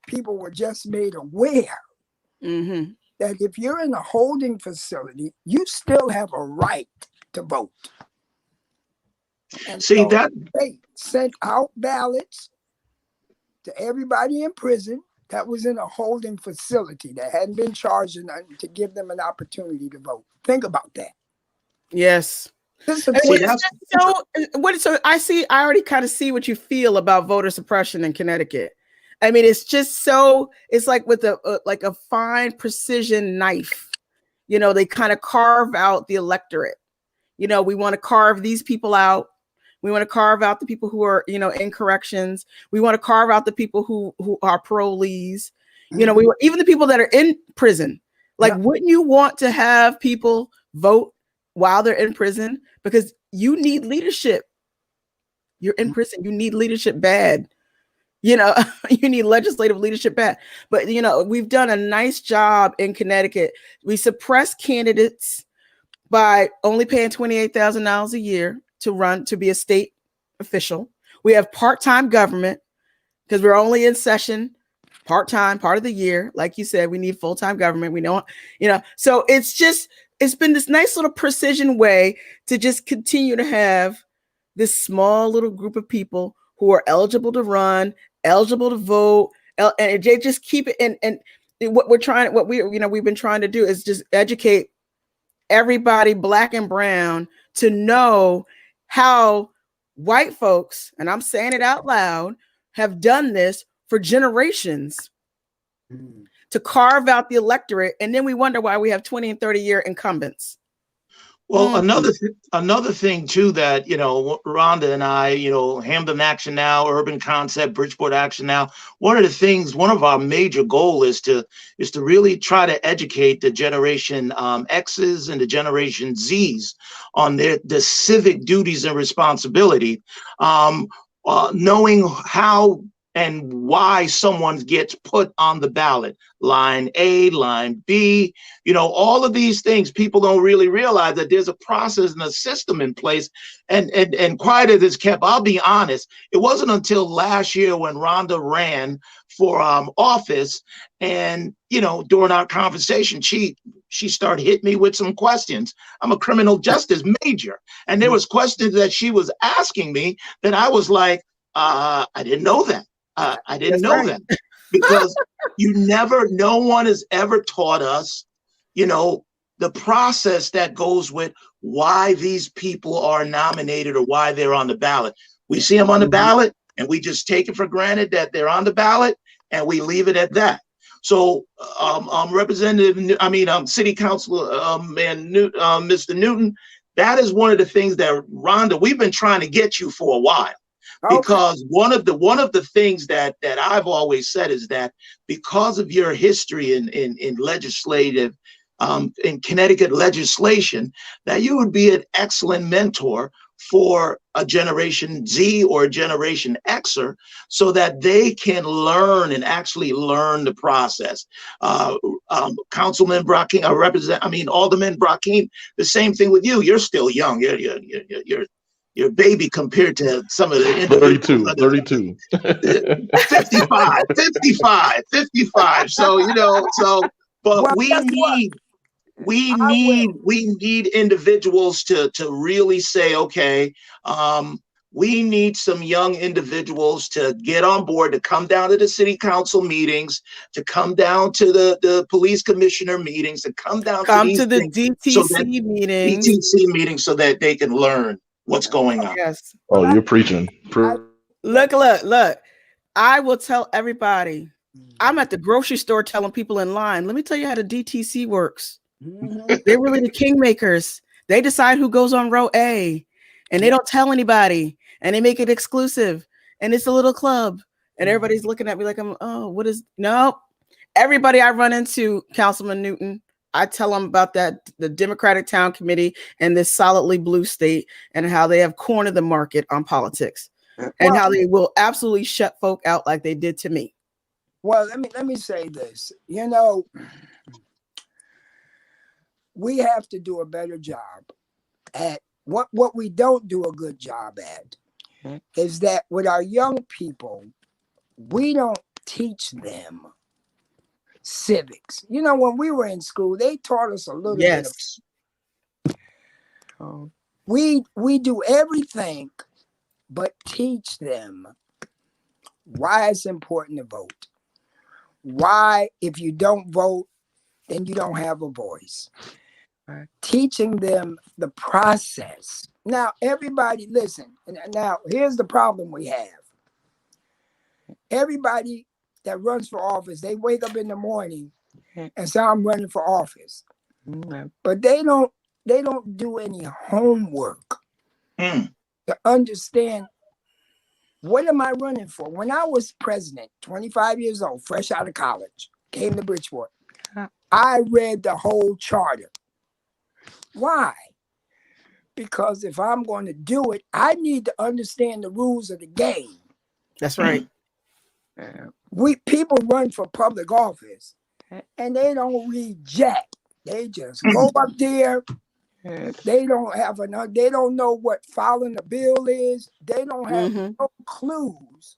Speaker 2: people were just made aware that if you're in a holding facility, you still have a right to vote. And they sent out ballots to everybody in prison that was in a holding facility that hadn't been charged or nothing, to give them an opportunity to vote. Think about that.
Speaker 1: Yes. So I already kind of see what you feel about voter suppression in Connecticut. I mean, it's just it's like with a fine precision knife. They kind of carve out the electorate. We want to carve these people out. We want to carve out the people who are, in corrections. We want to carve out the people who are parolees. We even the people that are in prison. Wouldn't you want to have people vote while they're in prison? Because you need leadership. You're in prison. You need leadership bad. You need legislative leadership bad. But, we've done a nice job in Connecticut. We suppress candidates by only paying $28,000 a year to be a state official. We have part-time government because we're only in session part-time, part of the year. Like you said, we need full-time government. We don't, so it's been this nice little precision way to just continue to have this small little group of people who are eligible to run, eligible to vote, and they just keep it. And we've been trying to do is just educate everybody, Black and brown, to know how white folks, and I'm saying it out loud, have done this for generations to carve out the electorate. And then we wonder why we have 20 and 30-year incumbents.
Speaker 5: Well, another thing too that, you know, Rhonda and I, you know, Hamden Action Now, Urban Concept, Bridgeport Action Now. One of our major goal is to really try to educate the Generation X's and the Generation Z's on the civic duties and responsibility, knowing how and why someone gets put on the ballot. Line A, line B, you know, all of these things, people don't really realize that there's a process and a system in place. And quiet as it's kept, I'll be honest, it wasn't until last year when Rhonda ran for office, and, you know, during our conversation, she started hitting me with some questions. I'm a criminal justice major, and there was questions that she was asking me that I was like, I didn't know that. I didn't know that, because no one has ever taught us, you know, the process that goes with why these people are nominated or why they're on the ballot. We see them on the ballot and we just take it for granted that they're on the ballot and we leave it at that. So, City Councilor, Mr. Newton, that is one of the things that, Rhonda, we've been trying to get you for a while. Because one of the things that I've always said is that because of your history in legislative, in Connecticut legislation, that you would be an excellent mentor for a Generation Z or a Generation Xer, so that they can learn and actually learn the process. Councilman Brackeen, Alderman Brackeen, the same thing with you. You're still young. You're baby compared to some of the individuals.
Speaker 3: 32.
Speaker 5: 55. So, you know, but
Speaker 2: Well,
Speaker 5: we need individuals to really say, okay, we need some young individuals to get on board, to come down to the city council meetings, to come down to the police commissioner meetings, to come down to the
Speaker 1: DTC meetings.
Speaker 5: DTC meetings, so that they can learn what's going on.
Speaker 1: Yes.
Speaker 3: Oh, you're preaching.
Speaker 1: Look. I will tell everybody. I'm at the grocery store telling people in line, let me tell you how the DTC works. They're really the kingmakers. They decide who goes on row A, and they don't tell anybody, and they make it exclusive, and it's a little club, and everybody's looking at me like, no. Everybody I run into, Councilman Newton, I tell them about the Democratic Town Committee and this solidly blue state, and how they have cornered the market on politics, and how they will absolutely shut folk out like they did to me.
Speaker 2: Well, let me say this. You know, we have to do a better job at what we don't do a good job at is that with our young people, we don't teach them civics. You know, when we were in school, they taught us a little bit of, we do everything but teach them why it's important to vote. Why, if you don't vote, then you don't have a voice. Teaching them the process. Now, everybody, listen. Now, here's the problem we have. Everybody that runs for office, they wake up in the morning and say, I'm running for office. But they don't do any homework to understand, what am I running for? When I was president, 25 years old, fresh out of college, came to Bridgeport, I read the whole charter. Why? Because if I'm going to do it, I need to understand the rules of the game.
Speaker 1: That's right.
Speaker 2: People run for public office and they don't read jack. They just go up there. They don't know what filing a bill is. They don't have no clues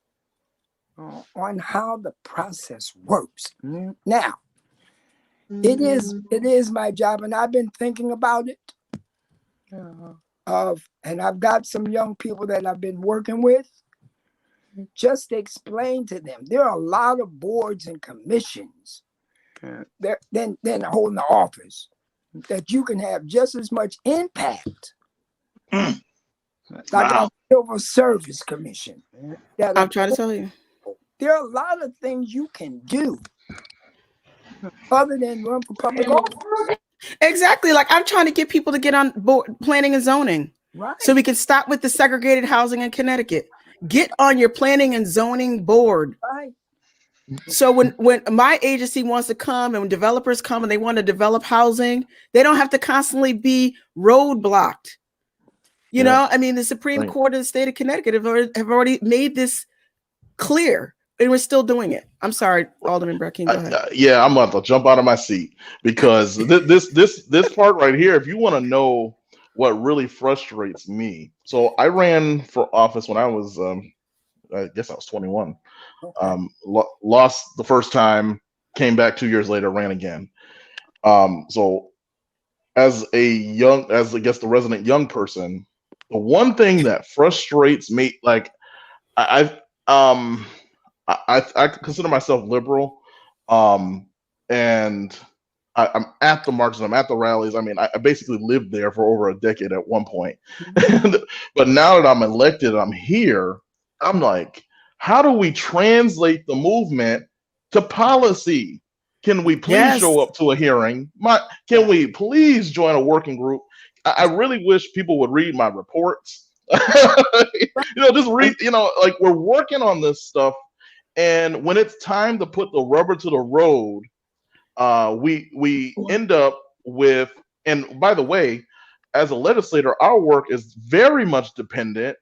Speaker 2: on how the process works. Now, it is my job, and I've been thinking about it. And I've got some young people that I've been working with, just to explain to them there are a lot of boards and commissions than holding the office, that you can have just as much impact
Speaker 5: Mm.
Speaker 2: Like
Speaker 5: Wow.
Speaker 2: our Civil Service Commission. That
Speaker 1: I'm trying to tell you.
Speaker 2: there are a lot of things you can do other than run for public office.
Speaker 1: Exactly. Like I'm trying to get people to get on board planning and zoning.
Speaker 2: Right.
Speaker 1: So we can stop with the segregated housing in Connecticut. Get on your planning and zoning board.
Speaker 2: Right.
Speaker 1: So when my agency wants to come and when developers come and they want to develop housing, they don't have to constantly be roadblocked. You know, I mean, the Supreme Court of the state of Connecticut have already made this clear, and we're still doing it. I'm sorry, Alderman Brackeen, go ahead.
Speaker 3: Yeah, I'm about to jump out of my seat because this part right here, if you want to know what really frustrates me. So I ran for office when I was, I guess I was 21.
Speaker 2: Okay.
Speaker 3: Lost the first time, came back 2 years later, ran again. So as I guess the resident young person, the one thing that frustrates me, like I consider myself liberal, and I'm at the marches, I'm at the rallies. I mean, I basically lived there for over a decade at one point. But now that I'm elected, I'm here. I'm like, how do we translate the movement to policy? Can we please show up to a hearing? Can we please join a working group? I really wish people would read my reports. Just read, like we're working on this stuff. And when it's time to put the rubber to the road, we end up with, and by the way, as a legislator, our work is very much dependent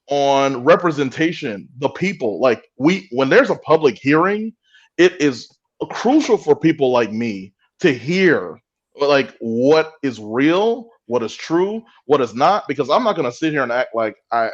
Speaker 3: on representation, the people. Like when there's a public hearing, it is crucial for people like me to hear like what is real, what is true, what is not, because I'm not going to sit here and act like I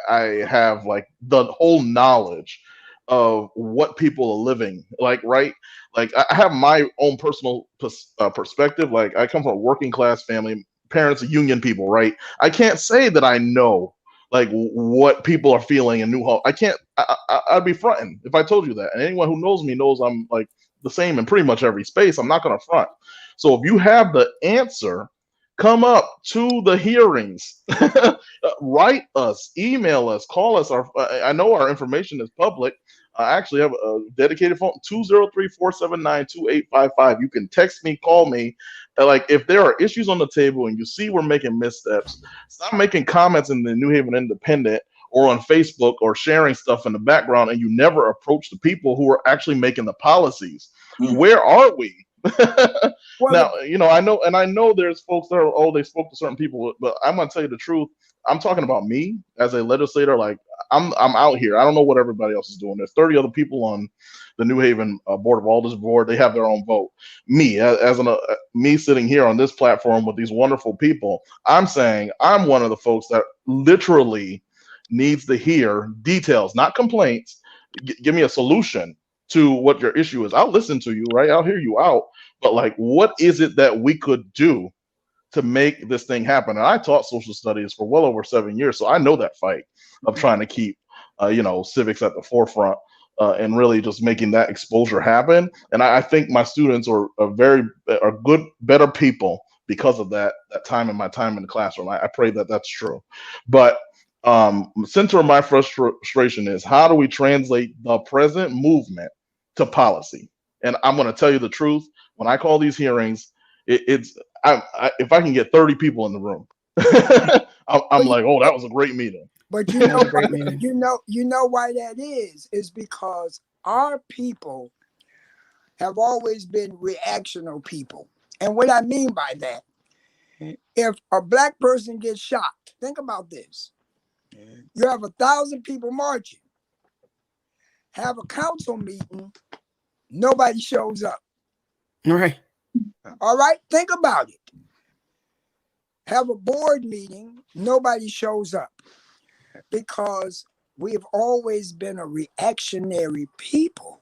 Speaker 3: have like the whole knowledge of what people are living like, right? Like I have my own personal perspective. Like I come from a working class family, parents are union people, right? I can't say that I know like what people are feeling in New Hall. I can't. I'd be fronting if I told you that. And anyone who knows me knows I'm like the same in pretty much every space. I'm not going to front. So if you have the answer, come up to the hearings, write us, email us, call us. I know our information is public. I actually have a dedicated phone, 203-479-2855. You can text me, call me. Like if there are issues on the table and you see we're making missteps, stop making comments in the New Haven Independent or on Facebook or sharing stuff in the background, and you never approach the people who are actually making the policies. Where are we? Now, I know there's folks that are, they spoke to certain people, but I'm going to tell you the truth. I'm talking about me as a legislator. Like I'm out here. I don't know what everybody else is doing. There's 30 other people on the New Haven Board of Alders board. They have their own vote. Me, me sitting here on this platform with these wonderful people, I'm saying I'm one of the folks that literally needs to hear details, not complaints. Give me a solution to what your issue is. I'll listen to you, right? I'll hear you out. But like, what is it that we could do to make this thing happen? And I taught social studies for well over 7 years, so I know that fight of trying to keep, civics at the forefront and really just making that exposure happen. And I think my students are good, better people because of that time in my time in the classroom. I pray that that's true. But center of my frustration is how do we translate the present movement to policy? And I'm going to tell you the truth. When I call these hearings, if I can get 30 people in the room, I'm like, oh, that was a great meeting.
Speaker 2: But you know why that is because our people have always been reactional people. And what I mean by that, if a black person gets shot, think about this. You have 1,000 people marching, have a council meeting, nobody shows up.
Speaker 1: Right.
Speaker 2: All right, think about it. Have a board meeting, nobody shows up because we've always been a reactionary people.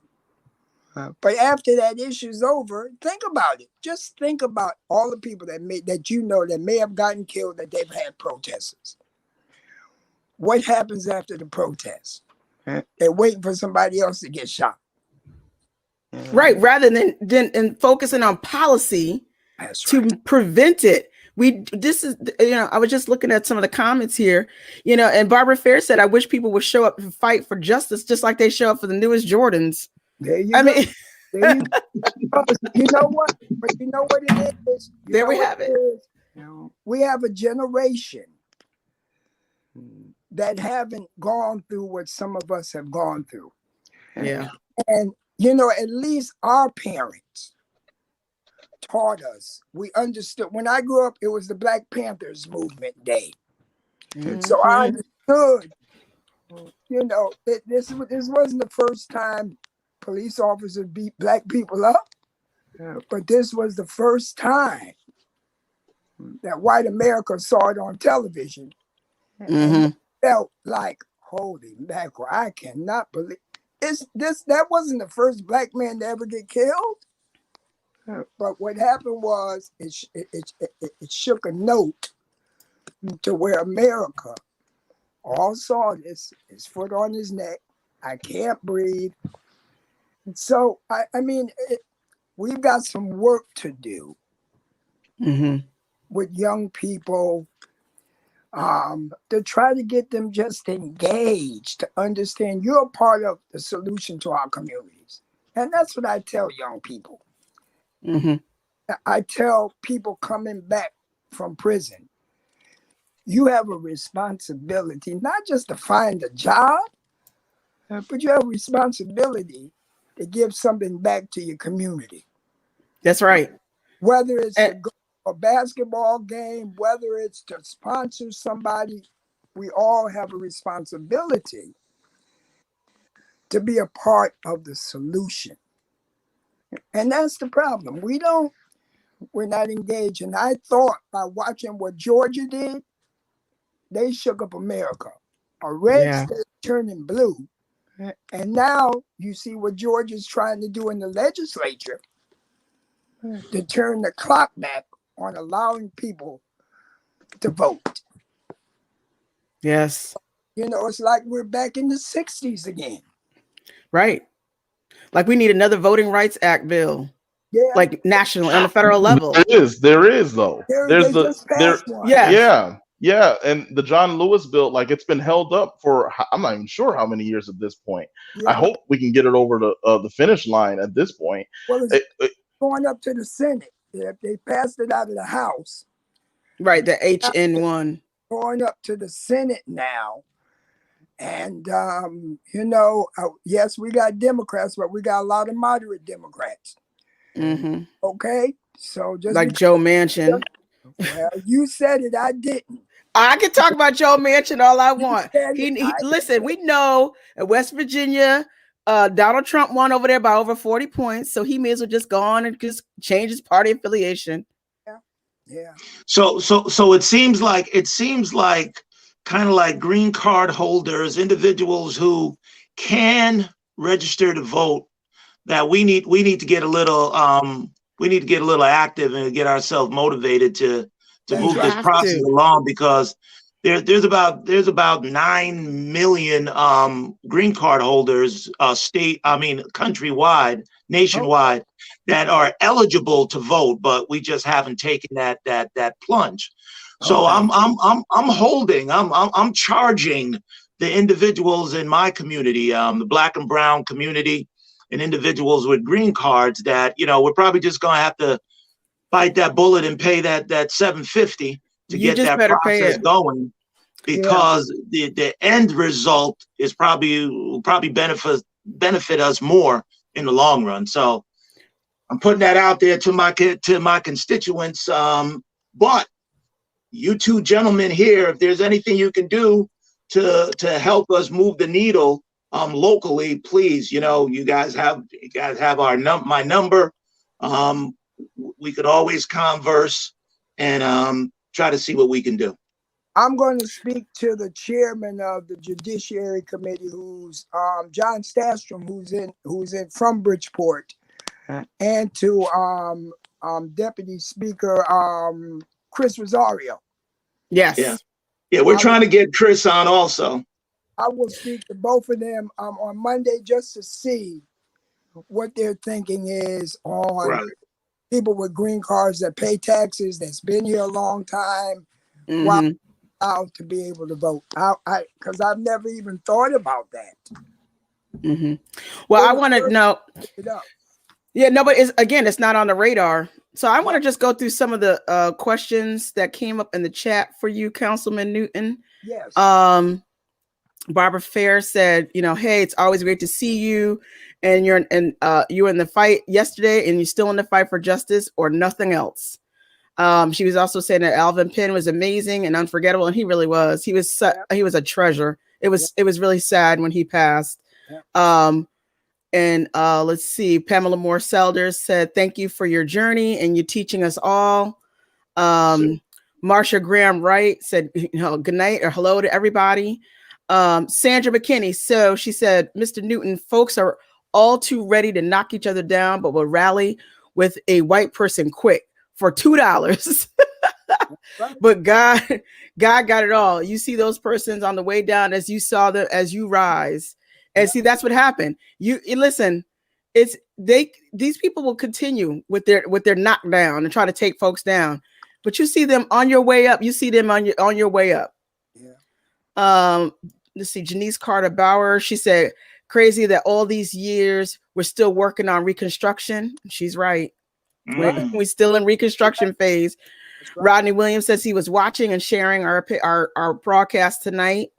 Speaker 2: But after that issue's over, think about it. Just think about all the people that may have gotten killed, that they've had protesters. What happens after the protest? They're waiting for somebody else to get shot.
Speaker 1: Right. Rather than focusing on policy to prevent it. This is, I was just looking at some of the comments here, and Barbara Fair said, I wish people would show up and fight for justice just like they show up for the newest Jordans.
Speaker 2: There you
Speaker 1: I
Speaker 2: go.
Speaker 1: mean,
Speaker 2: There you go. You know what? But you know what it is?
Speaker 1: There we have it.
Speaker 2: We have a generation that haven't gone through what some of us have gone through.
Speaker 1: Yeah.
Speaker 2: And, at least our parents taught us. We understood. When I grew up, it was the Black Panthers movement day.
Speaker 1: Mm-hmm.
Speaker 2: So I understood, this wasn't the first time police officers beat Black people up, but this was the first time that white America saw it on television. And felt like, holy mackerel, I cannot believe that wasn't the first Black man to ever get killed. But what happened was it shook a note to where America all saw this, his foot on his neck, I can't breathe. So, we've got some work to do with young people to try to get them just engaged, to understand you're a part of the solution to our communities. And that's what I tell young people. I tell people coming back from prison, you have a responsibility, not just to find a job, but you have a responsibility to give something back to your community.
Speaker 1: That's right.
Speaker 2: Whether it's to go to a basketball game, whether it's to sponsor somebody, we all have a responsibility to be a part of the solution. And that's the problem. We're not engaged. And I thought by watching what Georgia did, they shook up America. A red state turning blue. And now you see what Georgia's trying to do in the legislature to turn the clock back on allowing people to vote.
Speaker 1: Yes.
Speaker 2: It's like we're back in the 60s again.
Speaker 1: Right. Like we need another Voting Rights Act bill.
Speaker 2: Yeah.
Speaker 1: Like national on the federal level.
Speaker 3: There is though.
Speaker 2: They just passed one.
Speaker 3: Yeah. And the John Lewis bill, like it's been held up for, I'm not even sure how many years at this point.
Speaker 2: Yeah.
Speaker 3: I hope we can get it over to the finish line at this point.
Speaker 2: Well, it's going up to the Senate. They passed it out of the House.
Speaker 1: Right, the HN1.
Speaker 2: Going up to the Senate now. And, yes, we got Democrats, but we got a lot of moderate Democrats. Okay? So just
Speaker 1: like Joe Manchin.
Speaker 2: Well, you said it, I didn't.
Speaker 1: I can talk about Joe Manchin all I want. Listen, we know at West Virginia, Donald Trump won over there by over 40 points. So he may as well just go on and just change his party affiliation.
Speaker 2: Yeah.
Speaker 5: So it seems like kind of like green card holders, individuals who can register to vote, that we need to get a little active and get ourselves motivated to move this process along, because there's about 9 million green card holders countrywide, nationwide, that are eligible to vote, but we just haven't taken that plunge. So I'm charging the individuals in my community, the Black and brown community, and individuals with green cards that, we're probably just going to have to bite that bullet and pay that $750 to get that process going, because the end result is will probably benefit us more in the long run. So I'm putting that out there to my constituents. But you two gentlemen here, if there's anything you can do to help us move the needle locally, please, you guys have my number. We could always converse and try to see what we can do.
Speaker 2: I'm going to speak to the chairman of the Judiciary Committee, who's John Stastrom, who's in from Bridgeport, and to Deputy Speaker Chris Rosario.
Speaker 1: Yes.
Speaker 5: Yeah, we're trying to get Chris on also.
Speaker 2: I will speak to both of them on Monday just to see what their thinking is on people with green cards that pay taxes, that's been here a long time, while
Speaker 1: Mm-hmm.
Speaker 2: out to be able to vote. Because I've never even thought about that.
Speaker 1: Mm-hmm. Well, I want to know.
Speaker 2: It up.
Speaker 1: Yeah, no, but it's not on the radar. So I want to
Speaker 2: Yeah.
Speaker 1: just go through some of the questions that came up in the chat for you, Councilman Newton.
Speaker 2: Yes.
Speaker 1: Barbara Fair said, hey, it's always great to see you, and you were in the fight yesterday, and you're still in the fight for justice or nothing else. She was also saying that Alvin Penn was amazing and unforgettable, and he really was. He was he was a treasure. It was really sad when he passed.
Speaker 2: Yeah.
Speaker 1: And let's see, Pamela Moore Selders said, thank you for your journey and you teaching us all. Marsha Graham Wright said, good night or hello to everybody. Sandra McKinney. So she said, Mr. Newton, folks are all too ready to knock each other down, but will rally with a white person quick for $2.
Speaker 2: Right.
Speaker 1: But God got it all. You see those persons on the way down as you saw them as you rise. And see, that's what happened. You listen, these people will continue with their knockdown and try to take folks down. But you see them on your way up. You see them on your way up.
Speaker 2: Yeah.
Speaker 1: Let's see, Janice Carter Bauer. She said, crazy that all these years we're still working on reconstruction. She's right. We're still in reconstruction phase. Right. Rodney Williams says he was watching and sharing our broadcast tonight.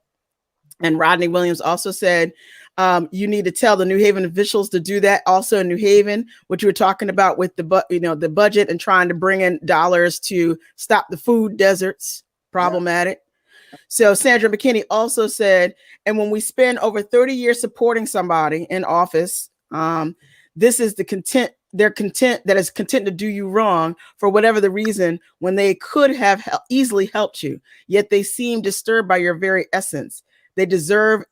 Speaker 1: And Rodney Williams also said, you need to tell the New Haven officials to do that. Also in New Haven, what you were talking about with the budget and trying to bring in dollars to stop the food deserts, problematic. Yeah. So Sandra McKinney also said, and when we spend over 30 years supporting somebody in office, this is the content. They're content that is content to do you wrong for whatever the reason when they could have easily helped you. Yet they seem disturbed by your very essence. They deserve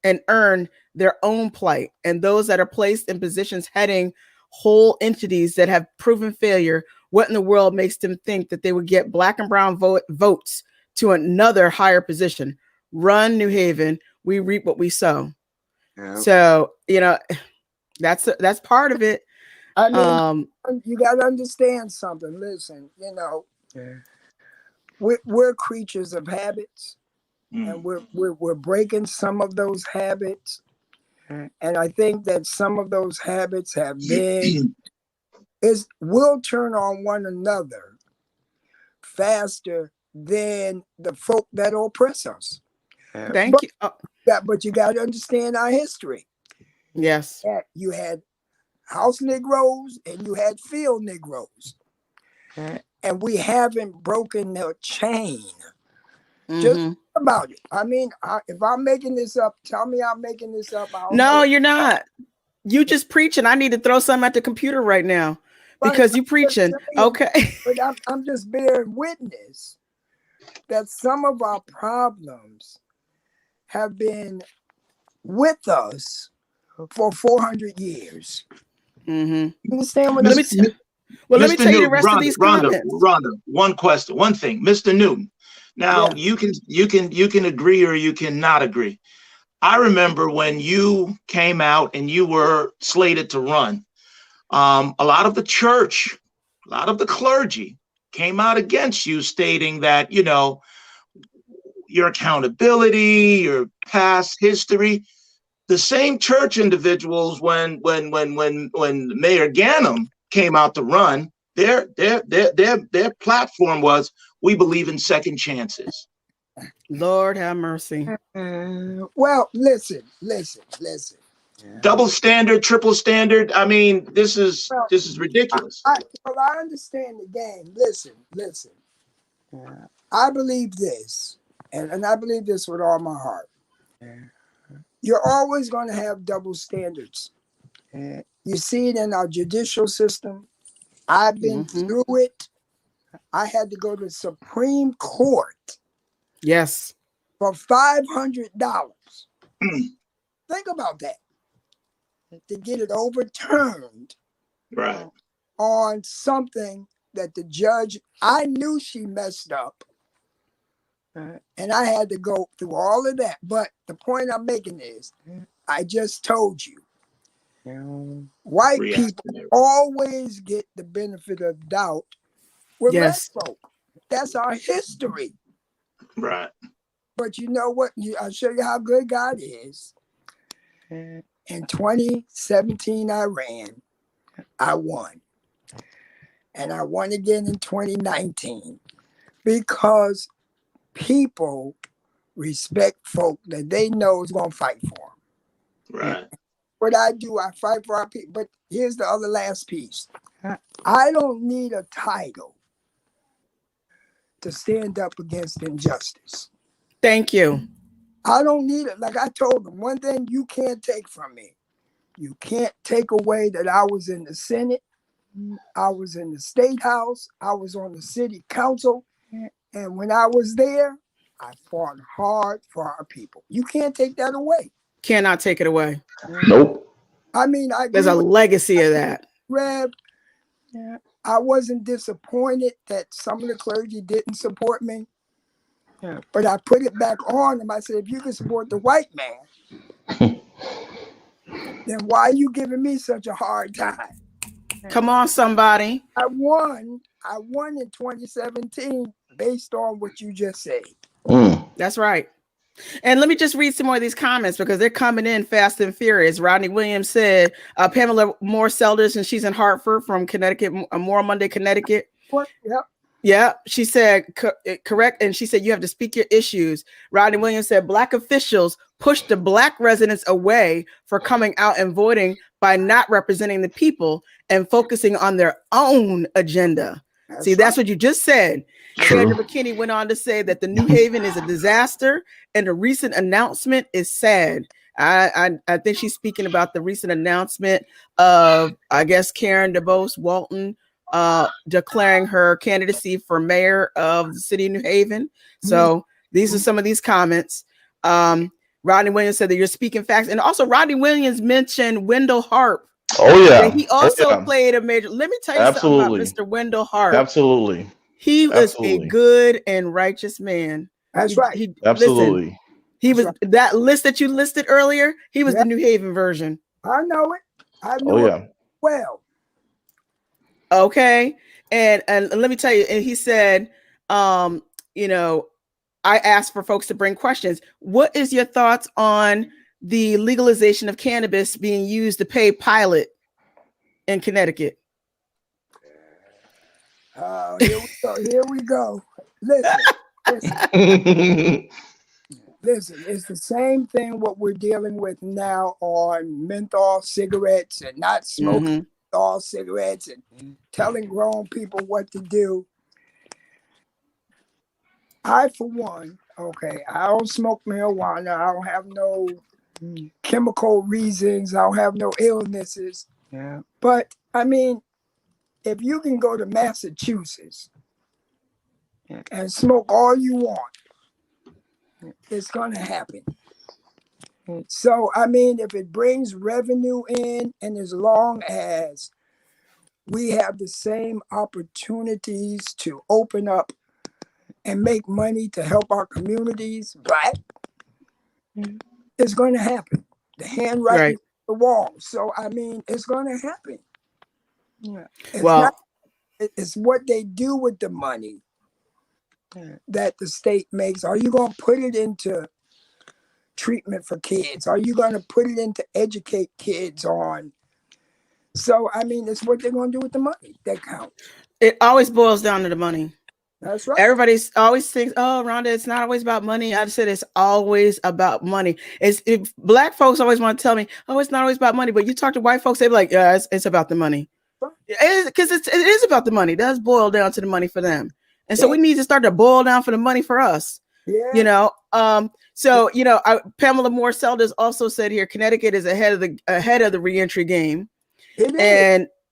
Speaker 1: and earn their own plight. And those that are placed in positions heading whole entities that have proven failure, what in the world makes them think that they would get black and brown votes to another higher position? Run, New Haven. We reap what we sow. Yeah. So, that's part of it.
Speaker 2: I mean, you got to understand something. Listen, we're creatures of habits. And we're breaking some of those habits. And I think that some of those habits have been will turn on one another faster than the folk that oppress us.
Speaker 1: Thank you.
Speaker 2: But you got to understand our history.
Speaker 1: Yes.
Speaker 2: You had house Negroes and you had field Negroes. And we haven't broken the chain. Just about it. I mean, if I'm making this up, tell me I'm making this up.
Speaker 1: No, you're not. You just preaching. I need to throw something at the computer right now because you preaching. Okay.
Speaker 2: But I'm just bearing witness that some of our problems have been with us for 400 years.
Speaker 1: You
Speaker 2: understand what
Speaker 1: let me tell you the rest of these comments.
Speaker 5: Rhonda, one question, one thing, Mr. Newton. Now you can agree or you cannot agree. I remember when you came out and you were slated to run, a lot of the church, a lot of the clergy came out against you, stating that, your accountability, your past history. The same church individuals, when Mayor Ganim came out to run, their platform was, we believe in second chances.
Speaker 1: Lord have mercy.
Speaker 2: Well, listen.
Speaker 5: Double standard, triple standard. I mean, this is ridiculous.
Speaker 2: I understand the game. Listen. I believe this, and I believe this with all my heart. You're always going to have double standards. You see it in our judicial system. I've been through it. I had to go to the Supreme Court.
Speaker 1: Yes.
Speaker 2: For $500. Think about that. To get it overturned.
Speaker 5: Right.
Speaker 2: On something that the judge, I knew she messed up. And I had to go through all of that. But the point I'm making is, I just told you White
Speaker 5: React.
Speaker 2: people always get the benefit of doubt with
Speaker 1: Yes.
Speaker 2: black folk. That's our history.
Speaker 5: Right.
Speaker 2: But you know what? I'll show you how good God is. In 2017, I ran. I won. And I won again in 2019 because people respect folk that they know is going to fight for them.
Speaker 5: Right.
Speaker 2: What I do, I fight for our people. But here's the other last piece. I don't need a title to stand up against injustice.
Speaker 1: Thank you.
Speaker 2: I don't need it. Like I told them, one thing you can't take from me. You can't take away that I was in the Senate, I was in the State House, I was on the city council, and when I was there, I fought hard for our people. You can't take that away.
Speaker 1: Cannot take it away.
Speaker 3: Nope.
Speaker 2: I mean,
Speaker 1: There's a legacy of that.
Speaker 2: Rev, I wasn't disappointed that some of the clergy didn't support me, but I put it back on them. I said, if you can support the white man, then why are you giving me such a hard time?
Speaker 1: Come on, somebody.
Speaker 2: I won in 2017 based on what you just said.
Speaker 1: That's right. And let me just read some more of these comments because they're coming in fast and furious. Rodney Williams said, Pamela Moore Selders, and she's in Hartford from Connecticut, Moore Monday, Connecticut.
Speaker 2: Yep.
Speaker 1: Yeah, she said, correct. And she said, you have to speak your issues. Rodney Williams said, Black officials pushed the Black residents away for coming out and voting by not representing the people and focusing on their own agenda. That's what you just said. Sandra McKinney went on to say that the New Haven is a disaster and the recent announcement is sad. I think she's speaking about the recent announcement of, I guess, Karen DeBose Walton declaring her candidacy for mayor of the city of New Haven. So these are some of these comments. Rodney Williams said that you're speaking facts. And also Rodney Williams mentioned Wendell Harp.
Speaker 3: Oh yeah.
Speaker 1: He also played a major. Let me tell you something about Mr. Wendell Harp.
Speaker 3: Absolutely.
Speaker 1: He was a good and righteous man.
Speaker 2: That's right.
Speaker 3: Absolutely.
Speaker 1: Listen, he was that list that you listed earlier. He was the New Haven version.
Speaker 2: I know it. I know it well.
Speaker 1: Okay. And let me tell you, and he said, you know, I asked for folks to bring questions. What is your thoughts on the legalization of cannabis being used to pay pilot in Connecticut?
Speaker 2: Here we go. Listen. Listen, it's the same thing what we're dealing with now on menthol cigarettes and not smoking menthol cigarettes and telling grown people what to do. I, for one, I don't smoke marijuana. I don't have no chemical reasons. I don't have no illnesses. Yeah. But, I mean, if you can go to Massachusetts and smoke all you want, it's going to happen. So, I mean, if it brings revenue in, and as long as we have the same opportunities to open up and make money to help our communities, Black, it's going to happen. The handwriting on the wall. So, I mean, it's going to happen. It's what they do with the money that the state makes. Are you going to put it into treatment for kids? Are you going to put it into educate kids on? So, I mean, it's what they're going to do with the money that counts.
Speaker 1: It always boils down to the money.
Speaker 2: That's right.
Speaker 1: Everybody's always thinks, oh, Rhonda, it's not always about money. I said it's always about money. Black folks always want to tell me, oh, it's not always about money. But you talk to white folks, they be like, yeah, it's about the money. Because it is about the money. It does boil down to the money for them. And so we need to start to boil down for the money for us.
Speaker 2: Yeah.
Speaker 1: You know, Pamela Moore Selders also said here, Connecticut is ahead of the reentry game.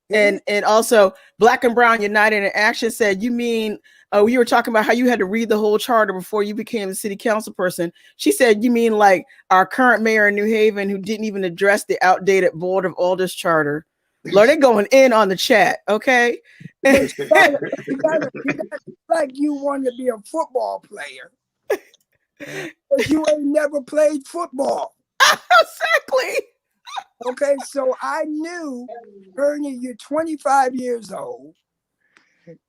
Speaker 1: And also Black and Brown United in Action said, you mean, you were talking about how you had to read the whole charter before you became the city council person. She said, you mean like our current mayor in New Haven who didn't even address the outdated Board of Alders charter. Lord, they're going in on the chat, okay?
Speaker 2: You gotta, like you want to be a football player, but you ain't never played football.
Speaker 1: Exactly.
Speaker 2: Okay, so I knew, Ernie, you're 25 years old.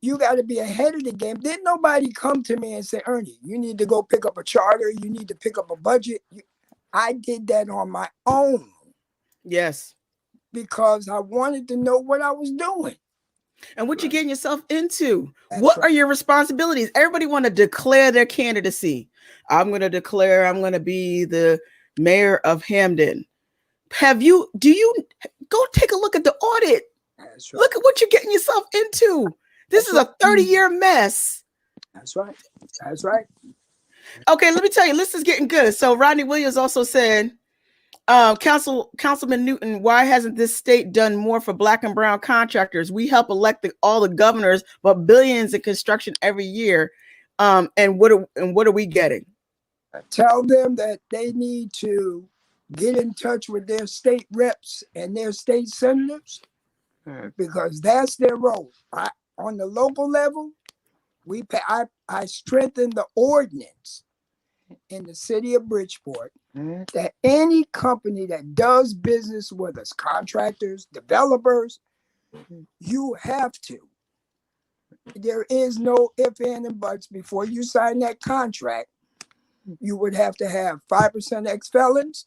Speaker 2: You got to be ahead of the game. Didn't nobody come to me and say, Ernie, you need to go pick up a charter. You need to pick up a budget. I did that on my own.
Speaker 1: Yes.
Speaker 2: Because I wanted to know what I was doing.
Speaker 1: And what you're getting yourself into.
Speaker 2: That's
Speaker 1: what
Speaker 2: right.
Speaker 1: are your responsibilities? Everybody want to declare their candidacy. I'm going to declare I'm going to be the mayor of Hampden. Do you go take a look at the audit?
Speaker 2: That's right.
Speaker 1: Look at what you're getting yourself into. This is a 30-year mess.
Speaker 2: That's right. That's right.
Speaker 1: Okay, let me tell you, this is getting good. So Rodney Williams also said, Councilman Newton, why hasn't this state done more for Black and brown contractors? We help elect all the governors, but billions in construction every year. And what are we getting?
Speaker 2: Tell them that they need to get in touch with their state reps and their state senators, because that's their role. On the local level, I strengthened the ordinance in the city of Bridgeport that any company that does business with us, contractors, developers, you have to. There is no ifs, ands, and buts. Before you sign that contract, you would have to have 5% ex-felons,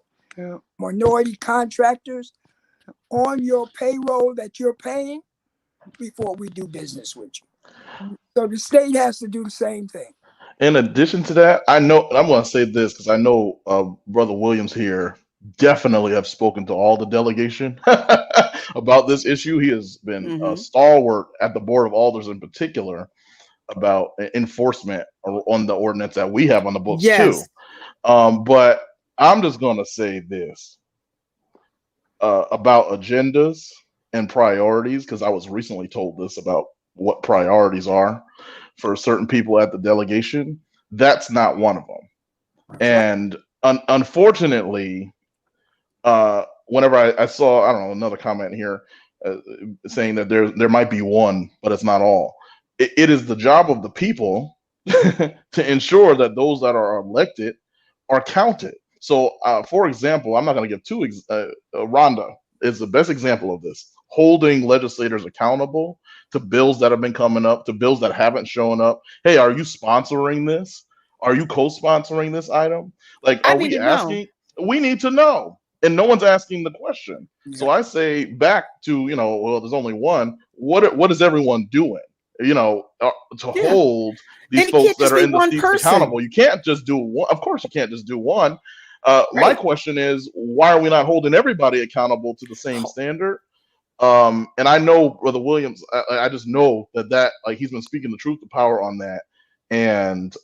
Speaker 2: minority contractors on your payroll that you're paying before we do business with you. So the state has to do the same thing.
Speaker 3: In addition to that, I know, and I'm going to say this because I know Brother Williams here definitely have spoken to all the delegation about this issue. He has been a stalwart at the Board of Alders in particular about enforcement on the ordinance that we have on the books too. But I'm just going to say this about agendas and priorities, because I was recently told this about what priorities are for certain people at the delegation. That's not one of them. And unfortunately, whenever I saw, I don't know, another comment here saying that there might be one, but it's not all. It is the job of the people to ensure that those that are elected are counted. So, for example, I'm not going to give Rhonda is the best example of this, holding legislators accountable to bills that have been coming up, to bills that haven't shown up. Hey, are you sponsoring this? Are you co-sponsoring this item? Like, are we asking? We need to know. And no one's asking the question. Yeah. So I say back to, well, there's only one. What is everyone doing? To hold these folks that are in the seats accountable. You can't just do one. Of course, you can't just do one. Right. My question is, why are we not holding everybody accountable to the same standard? And I know Brother Williams, I just know that like he's been speaking the truth to power on that. And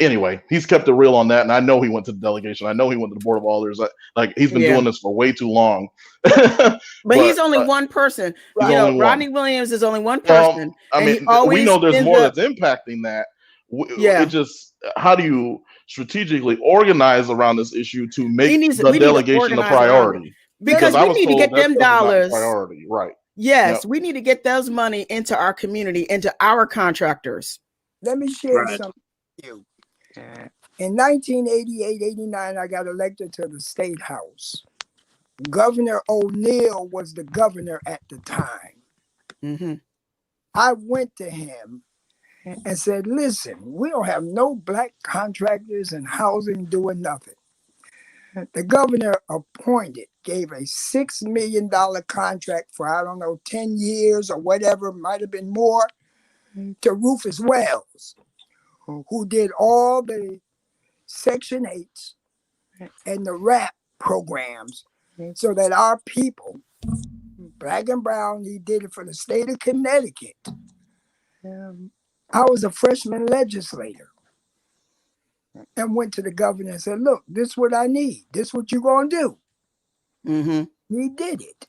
Speaker 3: anyway, he's kept it real on that. And I know he went to the delegation. I know he went to the Board of Alders. Like he's been doing this for way too long.
Speaker 1: but he's only one person. Rodney Williams is only one person.
Speaker 3: I mean, we know there's more that's impacting that. It just, how do you strategically organize around this issue to make the delegation a priority?
Speaker 1: Because we need to get them dollars.
Speaker 3: Priority, right?
Speaker 1: Yes, we need to get those money into our community, into our contractors.
Speaker 2: Let me share something with you. In 1988-89, I got elected to the State House. Governor O'Neill was the governor at the time. I went to him and said, listen, we don't have no black contractors in housing doing nothing. The governor gave a $6 million contract for, I don't know, 10 years or whatever, might have been more, to Rufus Wells, who did all the Section 8s and the RAP programs so that our people, black and brown, he did it for the state of Connecticut. I was a freshman legislator and went to the governor and said, look, this is what I need. This is what you're going to do. He did it.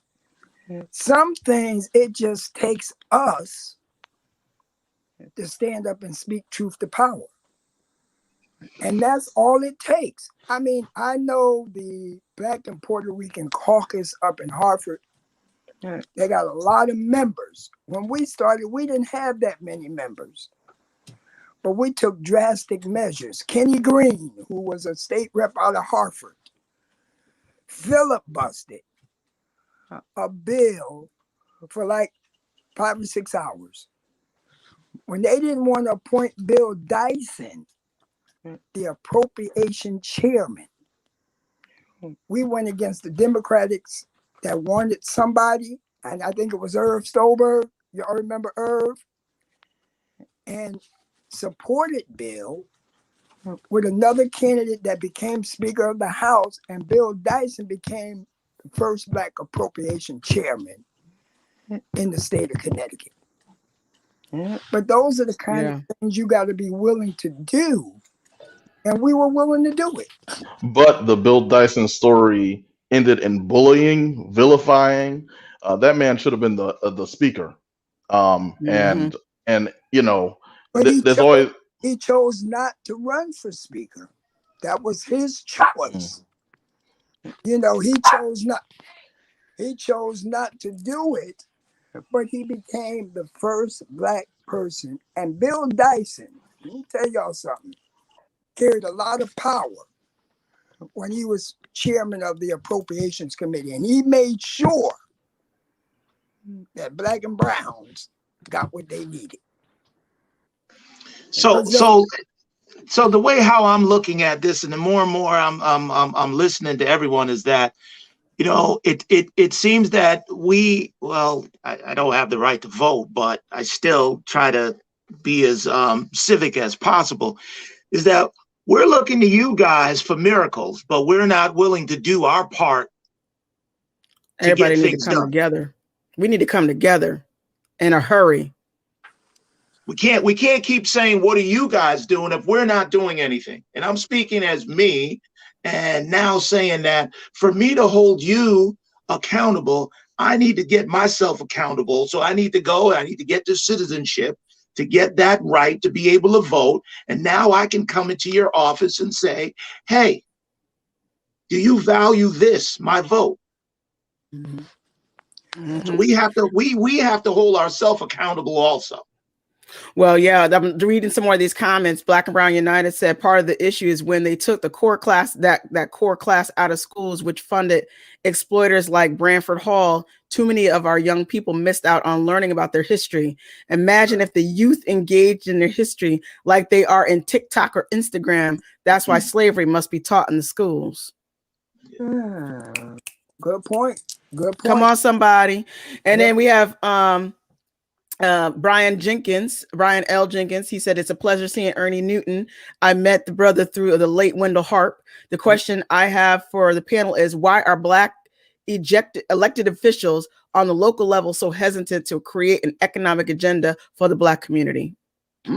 Speaker 2: Some things, it just takes us to stand up and speak truth to power. And that's all it takes. I mean, I know the Black and Puerto Rican caucus up in Hartford. They got a lot of members. When we started, we didn't have that many members. But we took drastic measures. Kenny Green, who was a state rep out of Hartford, filibustered a bill for like 5 or 6 hours. When they didn't want to appoint Bill Dyson, the appropriation chairman, we went against the Democrats that wanted somebody, and I think it was Irv Stolberg. Y'all remember Irv? And supported Bill with another candidate that became Speaker of the House, and Bill Dyson became the first Black appropriation chairman in the state of Connecticut. But those are the kind of things you got to be willing to do. And we were willing to do it.
Speaker 3: But the Bill Dyson story ended in bullying, vilifying. That man should have been the speaker. And you know,
Speaker 2: But
Speaker 3: there's always
Speaker 2: he chose not to run for speaker. That was his choice. You know, he chose not to do it, but he became the first Black person. And Bill Dyson, let me tell y'all something, carried a lot of power when he was chairman of the Appropriations Committee. And he made sure that Black and Browns got what they needed.
Speaker 5: So the way how I'm looking at this, and the more and more I'm listening to everyone, is that, you know, it seems that I don't have the right to vote, but I still try to be as civic as possible. Is that we're looking to you guys for miracles, but we're not willing to do our part.
Speaker 1: Everybody needs to come together. We need to come together in a hurry.
Speaker 5: We can't keep saying, what are you guys doing, if we're not doing anything? And I'm speaking as me, and now saying that for me to hold you accountable, I need to get myself accountable. So I need to get this citizenship, to get that right, to be able to vote. And now I can come into your office and say, hey, do you value this, my vote? So we have to hold ourselves accountable also.
Speaker 1: Well, yeah, I'm reading some more of these comments. Black and Brown United said part of the issue is when they took the core class, that core class out of schools, which funded exploiters like Branford Hall. Too many of our young people missed out on learning about their history. Imagine if the youth engaged in their history like they are in TikTok or Instagram. That's why slavery must be taught in the schools.
Speaker 2: Good point.
Speaker 1: Come on, somebody. And then we have Brian L. Jenkins. He said, it's a pleasure seeing Ernie Newton. I met the brother through the late Wendell Harp. The question I have for the panel is, why are Black elected officials on the local level so hesitant to create an economic agenda for the Black community?
Speaker 5: I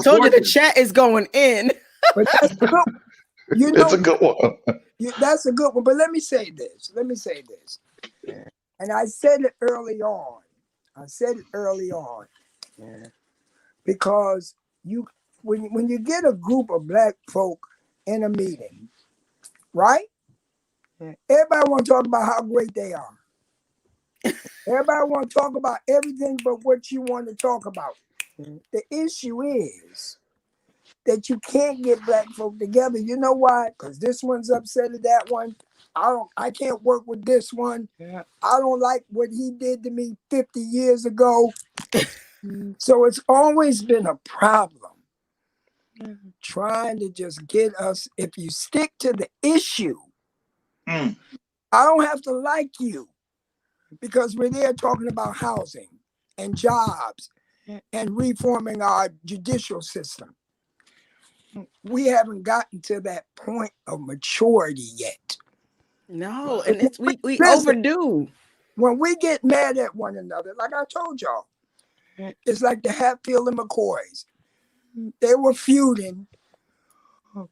Speaker 5: told
Speaker 2: you
Speaker 1: the chat is going in.
Speaker 2: But that's a good,
Speaker 3: it's a good one.
Speaker 2: That's a good one. But let me say this. And I said it early on. Because when you get a group of Black folk in a meeting, right? Everybody want to talk about how great they are. Everybody want to talk about everything but what you want to talk about. The issue is that you can't get Black folk together. You know why? Because this one's upset at that one. I can't work with this one. I don't like what he did to me 50 years ago. So it's always been a problem trying to just get us, if you stick to the issue, I don't have to like you, because we're there talking about housing and jobs and reforming our judicial system. We haven't gotten to that point of maturity yet.
Speaker 1: No, and it's we overdue.
Speaker 2: When we get mad at one another, like I told y'all, it's like the Hatfield and McCoys. They were feuding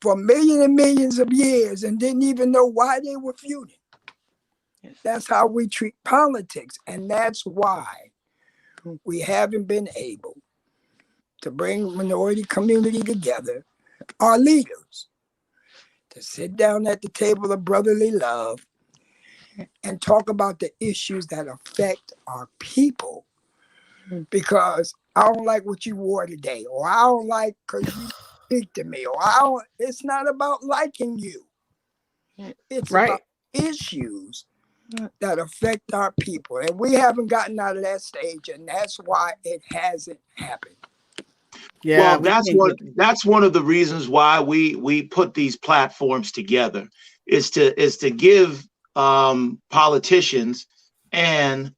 Speaker 2: for millions and millions of years and didn't even know why they were feuding. That's how we treat politics. And that's why we haven't been able to bring minority community together, our leaders, to sit down at the table of brotherly love and talk about the issues that affect our people. Because I don't like what you wore today, or I don't like because you speak to me, or it's not about liking you. It's
Speaker 1: Right.
Speaker 2: about issues that affect our people. And we haven't gotten out of that stage, and that's why it hasn't happened.
Speaker 1: Yeah,
Speaker 5: Well, that's one of the reasons why we put these platforms together is to give politicians and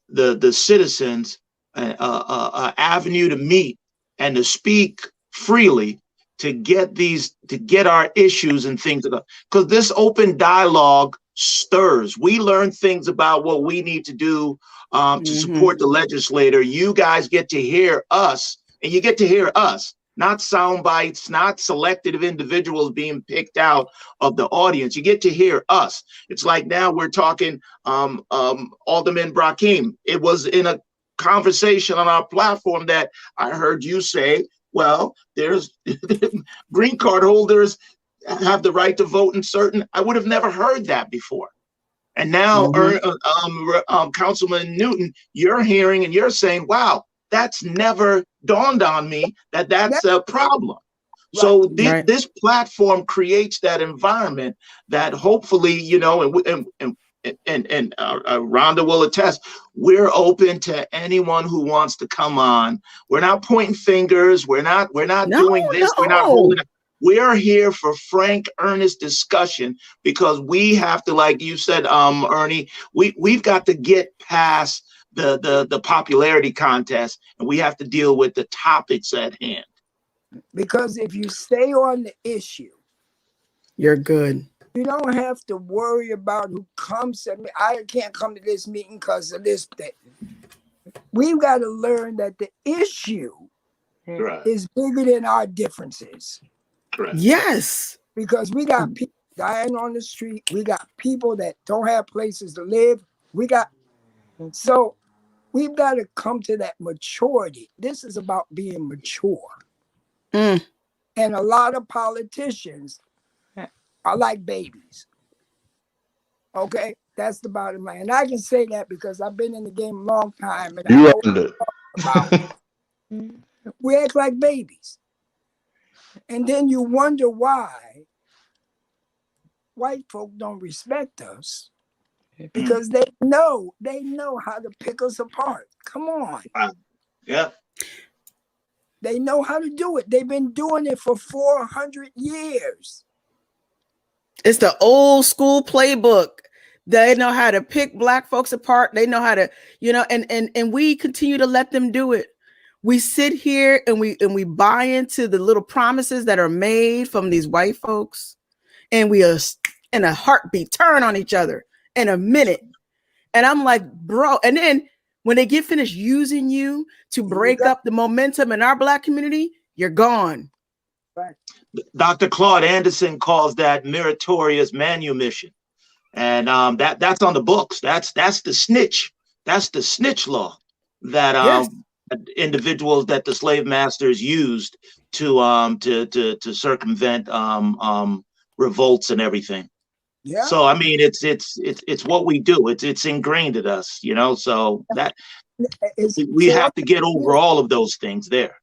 Speaker 5: the citizens an avenue to meet and to speak freely to get our issues and things, because this open dialogue stirs. We learn things about what we need to do to support the legislator. You guys get to hear us, and you get to hear us, not sound bites, not selective individuals being picked out of the audience. You get to hear us. It's like now we're talking Alderman Brackeen. It was in a conversation on our platform that I heard you say, well, there's green card holders have the right to vote in certain. I would have never heard that before. And now, Councilman Newton, you're hearing and you're saying, wow, that's never dawned on me that's a problem. Right. So this platform creates that environment that hopefully, you know, and Rhonda will attest, we're open to anyone who wants to come on. We're not pointing fingers. We're not doing this. We're not holding it. We're here for frank, earnest discussion because we have to, like you said, Ernie, we've got to get past the popularity contest, and we have to deal with the topics at hand. Because if you stay on the issue,
Speaker 1: you're good.
Speaker 2: You don't have to worry about who comes at me. I can't come to this meeting because of this thing. We've got to learn that the issue is bigger than our differences.
Speaker 5: Correct.
Speaker 1: Yes.
Speaker 2: Because we got people dying on the street. We got people that don't have places to live. So we've got to come to that maturity. This is about being mature. And a lot of politicians are like babies. Okay, that's the bottom line. And I can say that because I've been in the game a long time. And
Speaker 3: you earned it.
Speaker 2: About we act like babies. And then you wonder why white folk don't respect us. Because they know how to pick us apart. Come on.
Speaker 5: Yeah.
Speaker 2: They know how to do it. They've been doing it for 400 years.
Speaker 1: It's the old school playbook. They know how to pick black folks apart. They know how to, you know, and we continue to let them do it. We sit here and we buy into the little promises that are made from these white folks, and we are in a heartbeat turn on each other in a minute. And I'm like, bro. And then when they get finished using you to break up the momentum in our black community, you're gone.
Speaker 2: Right.
Speaker 5: Dr. Claude Anderson calls that meritorious manumission. And that's on the books. That's the snitch. That's the snitch law that individuals that the slave masters used to circumvent revolts and everything.
Speaker 2: Yeah.
Speaker 5: So I mean, it's what we do. It's ingrained in us, you know. So that we have to get over all of those things there.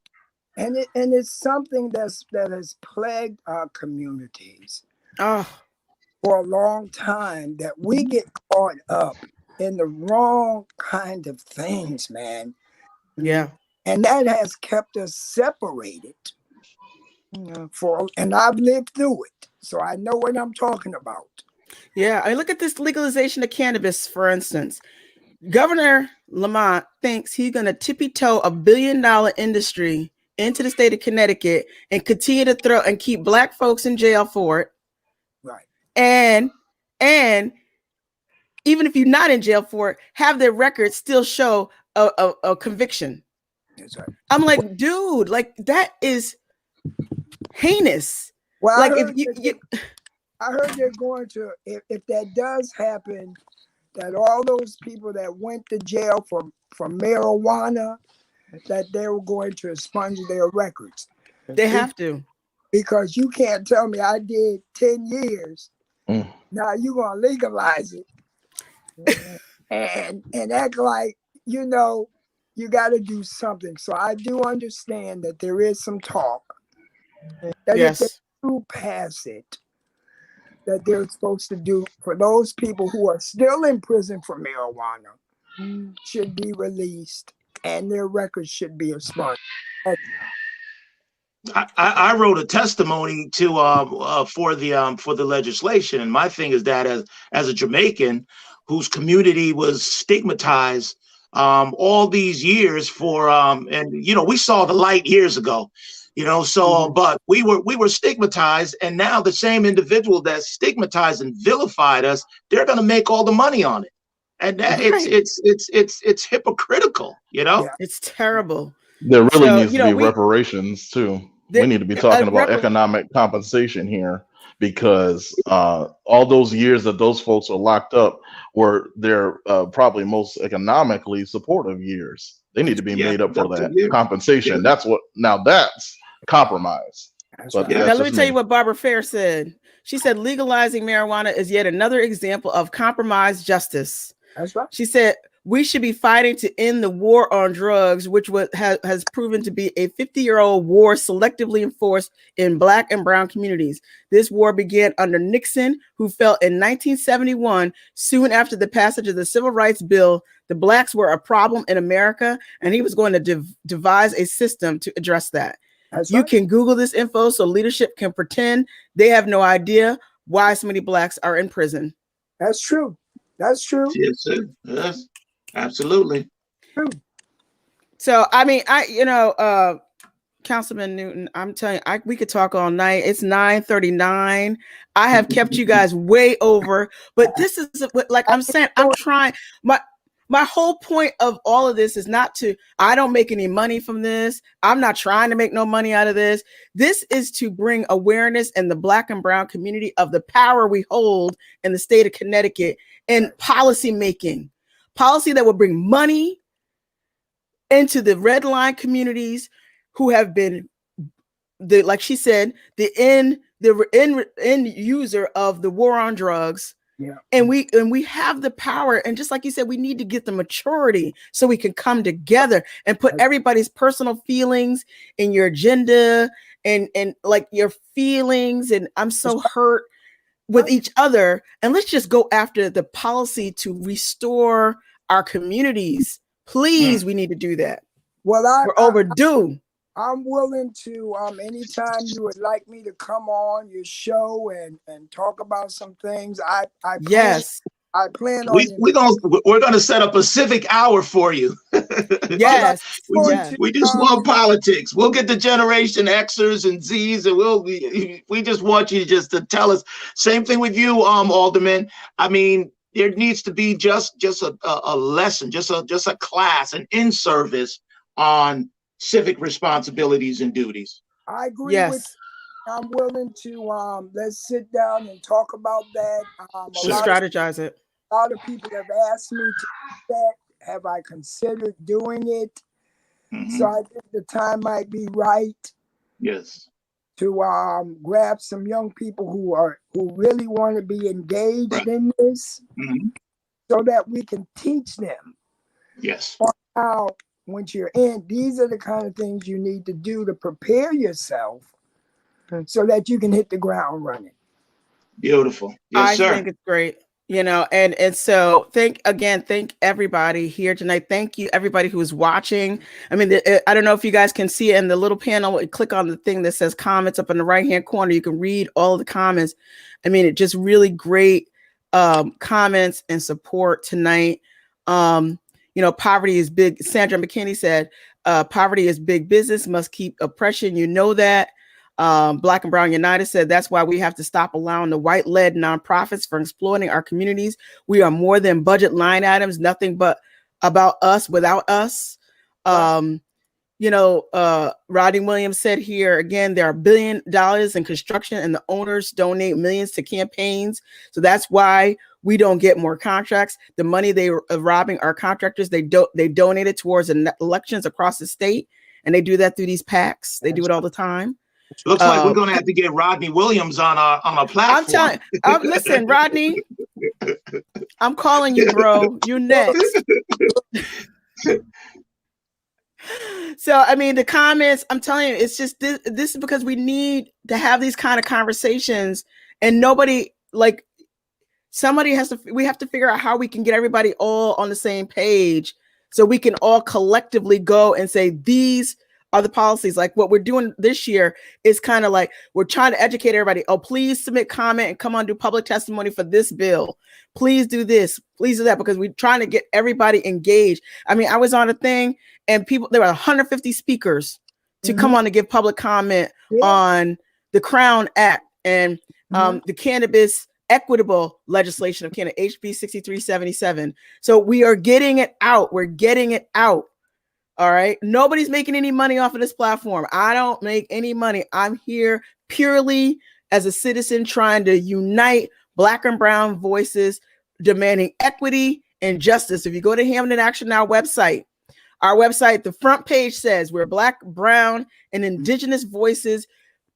Speaker 2: And it's something that has plagued our communities for a long time, that we get caught up in the wrong kind of things, man.
Speaker 1: Yeah.
Speaker 2: And that has kept us separated. And I've lived through it, so I know what I'm talking about.
Speaker 1: Yeah, I look at this legalization of cannabis, for instance. Governor Lamont thinks he's going to tippy-toe $1 billion industry into the state of Connecticut and continue to throw and keep black folks in jail for it.
Speaker 2: Right.
Speaker 1: And even if you're not in jail for it, have their records still show a conviction.
Speaker 2: That's right.
Speaker 1: I'm like, dude, like that is heinous.
Speaker 2: Well,
Speaker 1: like
Speaker 2: I heard they're going to, if that does happen, that all those people that went to jail for marijuana, that they were going to expunge their records.
Speaker 1: They have to.
Speaker 2: Because you can't tell me I did 10 years. Now you're going to legalize it and act like, you know, you got to do something. So I do understand that there is some talk that if they do pass it, that they're supposed to do for those people who are still in prison for marijuana should be released, and their records should be expunged.
Speaker 5: I wrote a testimony to for the legislation, and my thing is that as a Jamaican whose community was stigmatized all these years for and we saw the light years ago, so but we were stigmatized, and now the same individual that stigmatized and vilified us, they're going to make all the money on it, and that, it's hypocritical,
Speaker 2: Yeah.
Speaker 1: It's terrible.
Speaker 3: There really
Speaker 1: So,
Speaker 3: needs to be reparations too. We need to be talking about economic compensation here, because all those years that those folks are locked up were their probably most economically supportive years. They need to be made up for that compensation. That's compromise.
Speaker 2: That's
Speaker 3: But
Speaker 2: right.
Speaker 1: now
Speaker 3: that's
Speaker 1: let me
Speaker 3: just
Speaker 1: tell
Speaker 3: me.
Speaker 1: you what Barbara Fair said. She said legalizing marijuana is yet another example of compromised justice.
Speaker 2: That's right.
Speaker 1: She said we should be fighting to end the war on drugs, which has proven to be a 50-year-old war selectively enforced in Black and brown communities. This war began under Nixon, who fell in 1971. Soon after the passage of the Civil Rights Bill, the Blacks were a problem in America, and he was going to devise a system to address that. You can Google this info so leadership can pretend they have no idea why so many Blacks are in prison.
Speaker 2: That's true. That's true.
Speaker 5: Yes, absolutely.
Speaker 2: True.
Speaker 1: So, I mean, Councilman Newton, I'm telling you, we could talk all night. It's 9:39. I have kept you guys way over, but this is like I'm saying, I'm trying. My whole point of all of this is I don't make any money from this. I'm not trying to make no money out of this. This is to bring awareness in the Black and brown community of the power we hold in the state of Connecticut in policy making. Policy that will bring money into the red line communities who have been, like she said, the end user of the war on drugs.
Speaker 2: Yeah.
Speaker 1: And we have the power, and just like you said, we need to get the maturity so we can come together and put everybody's personal feelings in your agenda and like your feelings. And I'm so hurt with each other, and let's just go after the policy to restore our communities. Please, we need to do that.
Speaker 2: Well,
Speaker 1: we're overdue.
Speaker 2: I'm willing to anytime you would like me to come on your show and talk about some things. I plan on
Speaker 5: we're gonna set up a civic hour for you.
Speaker 1: Yes.
Speaker 5: We just want politics. We'll get the Generation Xers and Zs, and we just want you just to tell us. Same thing with you, Alderman. I mean, there needs to be just a lesson, just a class, an in-service on civic responsibilities and duties.
Speaker 2: I agree with you. I'm willing to let's sit down and talk about that.
Speaker 1: Strategize it.
Speaker 2: A lot of people have asked me to do that. Have I considered doing it? So I think the time might be right.
Speaker 5: Yes.
Speaker 2: To grab some young people who really want to be engaged in this, so that we can teach them.
Speaker 5: Yes.
Speaker 2: On how, once you're in, these are the kind of things you need to do to prepare yourself so that you can hit the ground running.
Speaker 5: Beautiful. Yes, sir.
Speaker 1: I think it's great. And so thank everybody here tonight. Thank you, everybody who is watching. I mean, I don't know if you guys can see it in the little panel. Click on the thing that says comments up in the right-hand corner. You can read all the comments. I mean, it just really great comments and support tonight. Poverty is big. Sandra McKinney said, poverty is big business, must keep oppression. You know that. Black and Brown United said that's why we have to stop allowing the white-led nonprofits from exploiting our communities. We are more than budget line items, nothing but about us without us. Rodney Williams said here again, there are $1 billion in construction and the owners donate millions to campaigns. So that's why we don't get more contracts. The money they are robbing our contractors, they donated towards elections across the state, and they do that through these PACs. They do it all the time.
Speaker 5: Looks like we're going to have to get Rodney Williams on a platform.
Speaker 1: Listen, Rodney, I'm calling you, bro. You next. So, I mean, the comments, I'm telling you, it's just this is because we need to have these kind of conversations, and nobody, like we have to figure out how we can get everybody all on the same page so we can all collectively go and say, these are the policies. Like what we're doing this year is kind of like, we're trying to educate everybody. Oh, please submit comment and come on, do public testimony for this bill. Please do this, please do that, because we're trying to get everybody engaged. I mean, I was on a thing and there were 150 speakers to come on to give public comment on the Crown Act and the cannabis equitable legislation of Canada, HB 6377. So we are getting it out. We're getting it out. All right. Nobody's making any money off of this platform. I don't make any money. I'm here purely as a citizen trying to unite Black and brown voices, demanding equity and justice. If you go to Hamden Action Now website, our website, the front page says we're Black, brown, and indigenous voices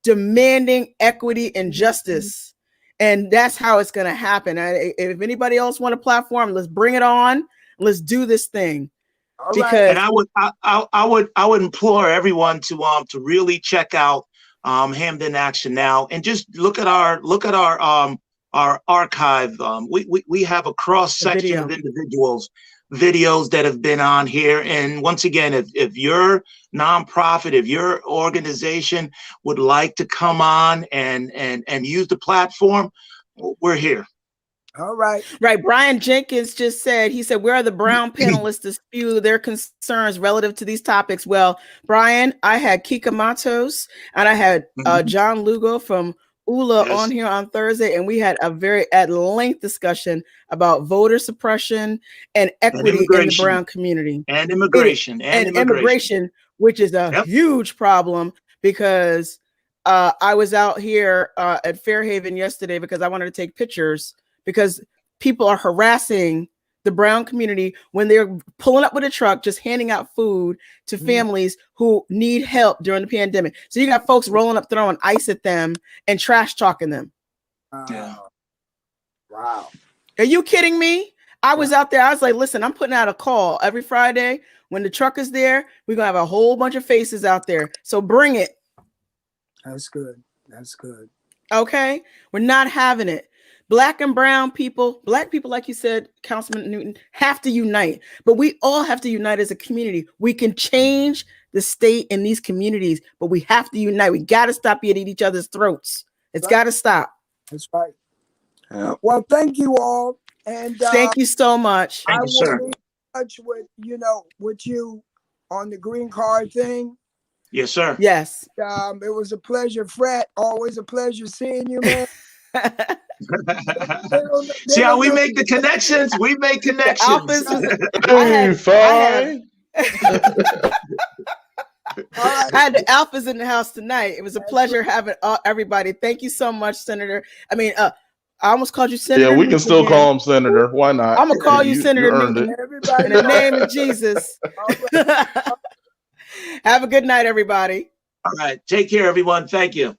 Speaker 1: demanding equity and justice. And that's how it's going to happen. If anybody else want a platform, let's bring it on. Let's do this thing.
Speaker 5: Because and I would implore everyone to really check out Hamden Action Now and just look at our archive. We have a cross section of individuals, videos that have been on here. And once again, if your nonprofit, if your organization would like to come on and use the platform, we're here.
Speaker 2: All right.
Speaker 1: Right. Brian Jenkins just said, where are the brown panelists to spew their concerns relative to these topics? Well, Brian, I had Kika Matos and I had John Lugo from ULA on here on Thursday, and we had a very at-length discussion about voter suppression and equity in the brown community.
Speaker 5: And immigration.
Speaker 1: And immigration, which is a huge problem because I was out here at Fairhaven yesterday because I wanted to take pictures because people are harassing the brown community when they're pulling up with a truck, just handing out food to families who need help during the pandemic. So you got folks rolling up, throwing ice at them and trash talking them.
Speaker 2: Wow.
Speaker 1: Are you kidding me? I was out there. I was like, listen, I'm putting out a call every Friday. When the truck is there, we're going to have a whole bunch of faces out there. So bring it.
Speaker 2: That's good. That's good.
Speaker 1: Okay. We're not having it. Black and brown people, Black people, like you said, Councilman Newton, have to unite. But we all have to unite as a community. We can change the state in these communities, but we have to unite. We got to stop eating each other's throats. It's got to stop.
Speaker 2: That's right. Well, thank you all. And
Speaker 1: thank you so much.
Speaker 2: I will be in touch with you on the green card thing.
Speaker 5: Yes, sir.
Speaker 1: Yes.
Speaker 2: It was a pleasure, Fred. Always a pleasure seeing you, man.
Speaker 5: See how we make the connections? We make connections.
Speaker 1: I had the alphas in the house tonight. It was a pleasure having everybody. Thank you so much, Senator. I mean, I almost called you Senator.
Speaker 3: Yeah, we can still call him Senator. Why not?
Speaker 1: I'm gonna call you Senator Newton. In the name of Jesus. Have a good night, everybody.
Speaker 5: All right. Take care, everyone. Thank you.